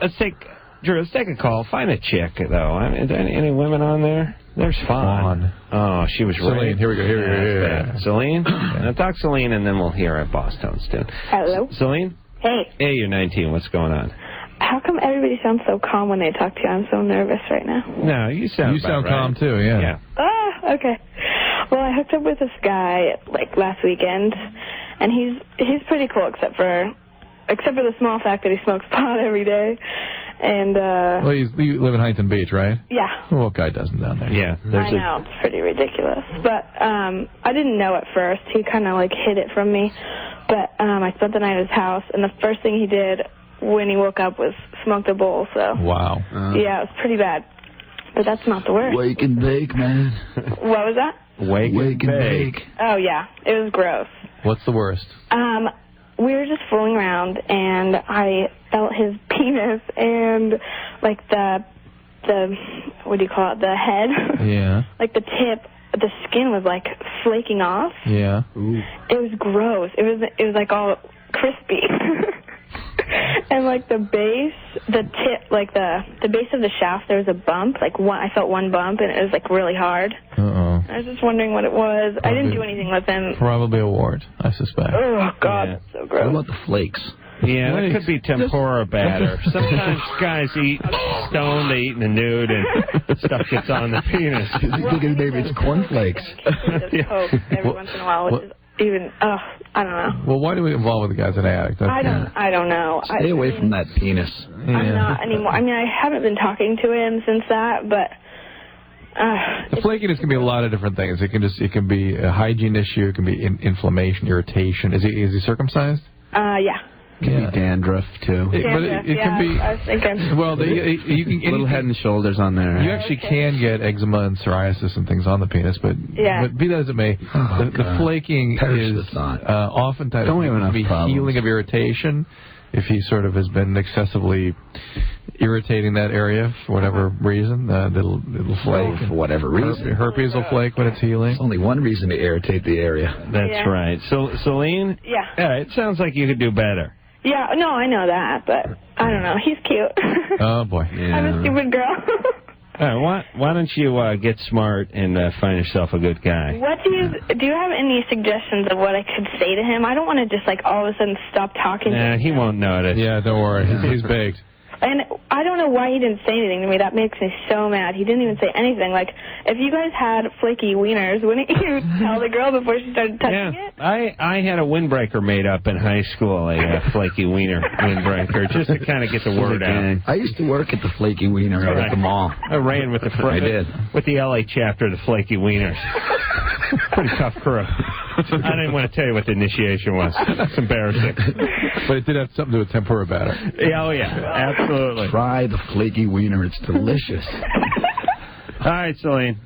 Let's take a call. Find a chick, though. I mean, any women on there? There's Fawn. Oh, she was Celine. right. Here we go. Here. Celine? Now talk Celine, and then we'll hear our Bosstones tune. Hello. Celine? Hey. Hey, you're 19. What's going on? How come everybody sounds so calm when they talk to you? I'm so nervous right now. No, you sound calm too, yeah. Ah, okay. Well, I hooked up with this guy last weekend, and he's pretty cool except for the small fact that he smokes pot every day. And well, you live in Huntington Beach, right? Yeah. Well, what guy doesn't down there? Yeah. I know, it's pretty ridiculous. But I didn't know at first. He kind of hid it from me. But I spent the night at his house, and the first thing he did when he woke up was smoked a bowl. So wow. Yeah, it was pretty bad. But that's not the worst. Wake and bake, man. What was that? Wake and bake. Oh yeah, it was gross. What's the worst? We were just fooling around, and I felt his penis and the what do you call it? The head. Yeah. The tip. The skin was flaking off. Yeah. Ooh. It was gross. It was all crispy. And the base, the tip, the base of the shaft, there was a bump. I felt one bump, and it was really hard. Uh-oh. I was just wondering what it was. I didn't do anything with him. Probably a wart, I suspect. Oh God, that's so gross. What about the flakes? Yeah, that could be tempura batter. Sometimes guys eat stoned, they eat in the nude, and stuff gets on the penis. He's thinking maybe it's cornflakes. Coke every once in a while, which is even, I don't know. Well, why do we involve with the guy's an addict? I don't know. Stay away from that penis. I'm not anymore. I mean, I haven't been talking to him since that, but... the flakiness can be a lot of different things. It can be a hygiene issue. It can be inflammation, irritation. Is he circumcised? Yeah. It can be dandruff, too. It can be... I was thinking. Well, you can... Little head and shoulders on there. You actually can get eczema and psoriasis and things on the penis, but be that as it may, the flaking is oftentimes healing of irritation. If he sort of has been excessively irritating that area for whatever reason, it'll flake. For whatever reason. Herpes will flake when it's healing. There's only one reason to irritate the area. That's right. So, Celine? Yeah. It sounds like you could do better. Yeah, no, I know that, but I don't know. He's cute. Oh, boy. Yeah. I'm a stupid girl. All right, why don't you get smart and find yourself a good guy? What do you have any suggestions of what I could say to him? I don't want to just all of a sudden stop talking to him. He won't notice. Yeah, don't worry. He's baked. And I don't know why he didn't say anything to me. That makes me so mad. He didn't even say anything. Like, if you guys had flaky wieners, wouldn't you tell the girl before she started touching it? I had a windbreaker made up in high school, a flaky wiener windbreaker, just to kind of get the word out. I used to work at the Flaky Wiener at the mall. I ran with the I did. with the LA chapter of the Flaky Wieners. Pretty tough crew. I didn't want to tell you what the initiation was. It's embarrassing. But it did have something to do with tempura batter. Yeah, oh, yeah, absolutely. Try the Flaky Wiener. It's delicious. All right, Celine.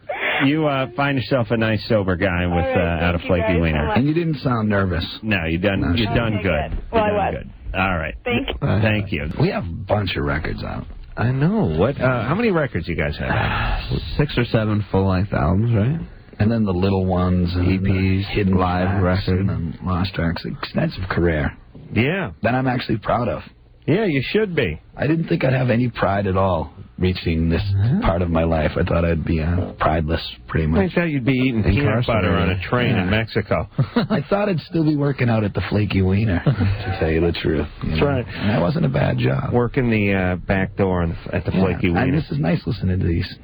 You find yourself a nice sober guy with out of Flaky Wiener. And you didn't sound nervous. No, you done good. Well, You done good. All right. Thank you. Thank you. We have a bunch of records out. I know. What? How many records you guys have? 6 or 7 full-length albums, right? And then the little ones, and EPs, hidden live tracks, record, and lost tracks. Extensive career. Yeah. That I'm actually proud of. Yeah, you should be. I didn't think I'd have any pride at all reaching this part of my life. I thought I'd be prideless, pretty much. I thought you'd be eating peanut butter on a train in Mexico. I thought I'd still be working out at the Flaky Wiener, to tell you the truth. That's right. And that wasn't a bad job. Working the back door at the Flaky Wiener. And this is nice listening to these.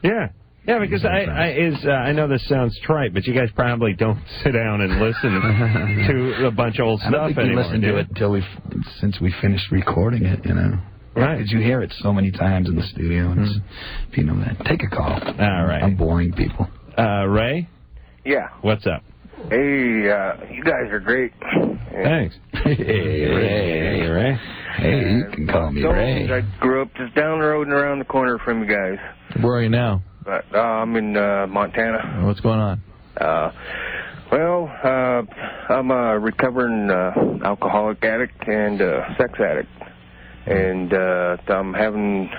Yeah. Yeah, because I know this sounds trite, but you guys probably don't sit down and listen to a bunch of old stuff I don't think anymore. we listened to it until since we finished recording it, you know. Right. Because you hear it so many times in the studio, and if you know that. Take a call. All right. I'm boring people. Ray? Yeah. What's up? Hey, you guys are great. Thanks. Hey, Ray. Hey, Ray. Hey, you can call me Ray. I grew up just down the road and around the corner from you guys. Where are you now? But I'm in Montana. What's going on? I'm a recovering alcoholic addict and sex addict. And I'm having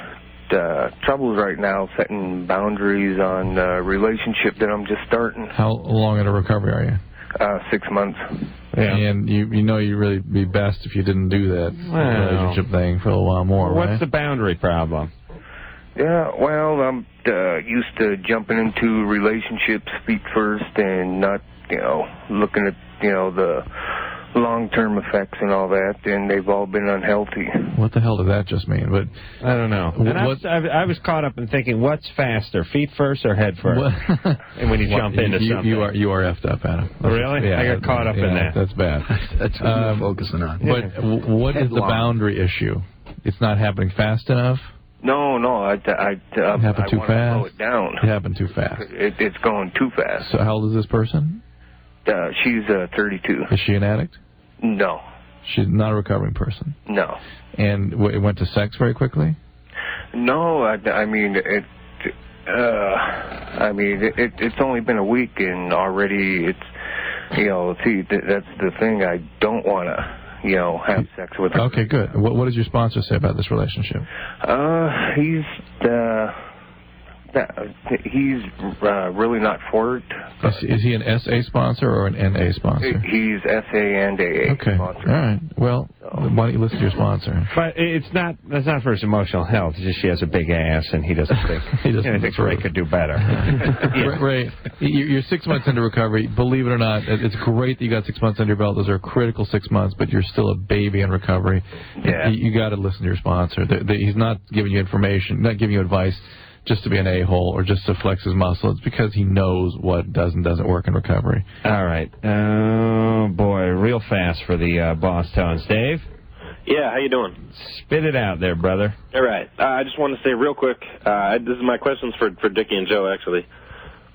troubles right now setting boundaries on a relationship that I'm just starting. How long in a recovery are you? 6 months. Yeah. And you know you'd really be best if you didn't do that relationship thing for a little while more, right? What's the boundary problem? Yeah, well, I'm used to jumping into relationships feet first and not, looking at, the long-term effects and all that, and they've all been unhealthy. What the hell does that just mean? But I don't know. And I was caught up in thinking, what's faster, feet first or head first? And when you jump into something. You are effed up, Adam. Really? Yeah, I got caught up in that. That's bad. That's what you're focusing on. But what is the boundary issue? It's not happening fast enough? No, it happened too I want to fast. slow it down. It happened too fast. It's going too fast. So how old is this person? She's 32. Is she an addict? No. She's not a recovering person? No. And it went to sex very quickly? No, it's only been a week and already it's, that's the thing. I don't want to, have sex with her. Okay, good. What does your sponsor say about this relationship? He's really not for it. Is he an SA sponsor or an NA sponsor? He's SA and AA sponsor. All right. Well, why don't you listen to your sponsor? But that's not for his emotional health. It's just she has a big ass, and he doesn't think Ray could do better. Ray, you're 6 months into recovery. Believe it or not, it's great that you got 6 months under your belt. Those are critical 6 months, but you're still a baby in recovery. Yeah. You got to listen to your sponsor. He's not giving you information, not giving you advice just to be an a-hole or just to flex his muscle. It's because he knows what does and doesn't work in recovery. All right. Oh, boy, real fast for the Bosstones. Dave? Yeah, how you doing? Spit it out there, brother. All right. I just want to say real quick, this is my questions for Dickie and Joe, actually.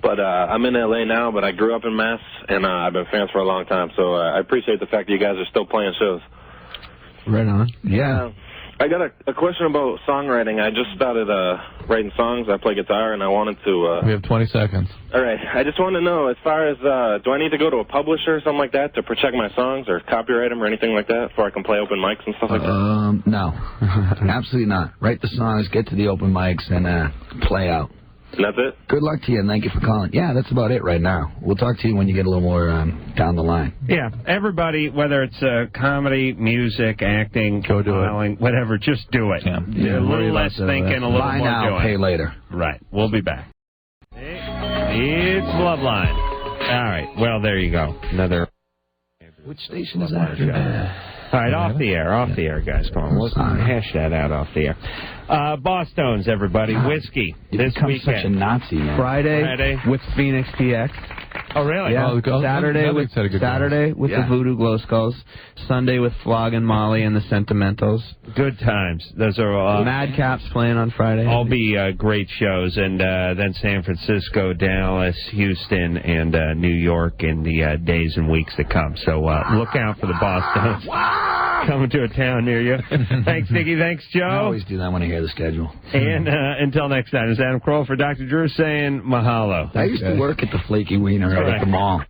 But I'm in L.A. now, but I grew up in Mass, and I've been fans for a long time, so I appreciate the fact that you guys are still playing shows. Right on. Yeah. I got a question about songwriting. I just started writing songs. I play guitar, and I wanted to... We have 20 seconds. All right. I just want to know, as far as, do I need to go to a publisher or something like that to protect my songs or copyright them or anything like that before I can play open mics and stuff like that? No. Absolutely not. Write the songs, get to the open mics, and play out. And that's it? Good luck to you, and thank you for calling. Yeah, that's about it right now. We'll talk to you when you get a little more down the line. Yeah, everybody, whether it's comedy, music, acting, modeling, whatever, just do it. Yeah. A little less thinking, a little Buy more now, doing. pay later. Right. We'll be back. It's Loveline. All right. Well, there you go. Another... Which station is that? All right, off the air, guys. Come on, we'll hash that out off the air. Bosstones, everybody. Whiskey this weekend. Such a Nazi, man. Friday with Phoenix TX. Oh, really? Yeah. Saturday with Yeah. the Voodoo Glow Skulls. Sunday with Flog and Molly and the Sentimentals. Good times. Those are Madcaps playing on Friday. all be great shows, and then San Francisco, Dallas, Houston, and New York in the days and weeks to come. So look out for the Bosstones coming to a town near you. Thanks, Dickie. Thanks, Joe. I always do that when I hear the schedule. And until next time, it's Adam Carolla for Dr. Drew saying mahalo. I used to work at the Flaky Wiener at the mall.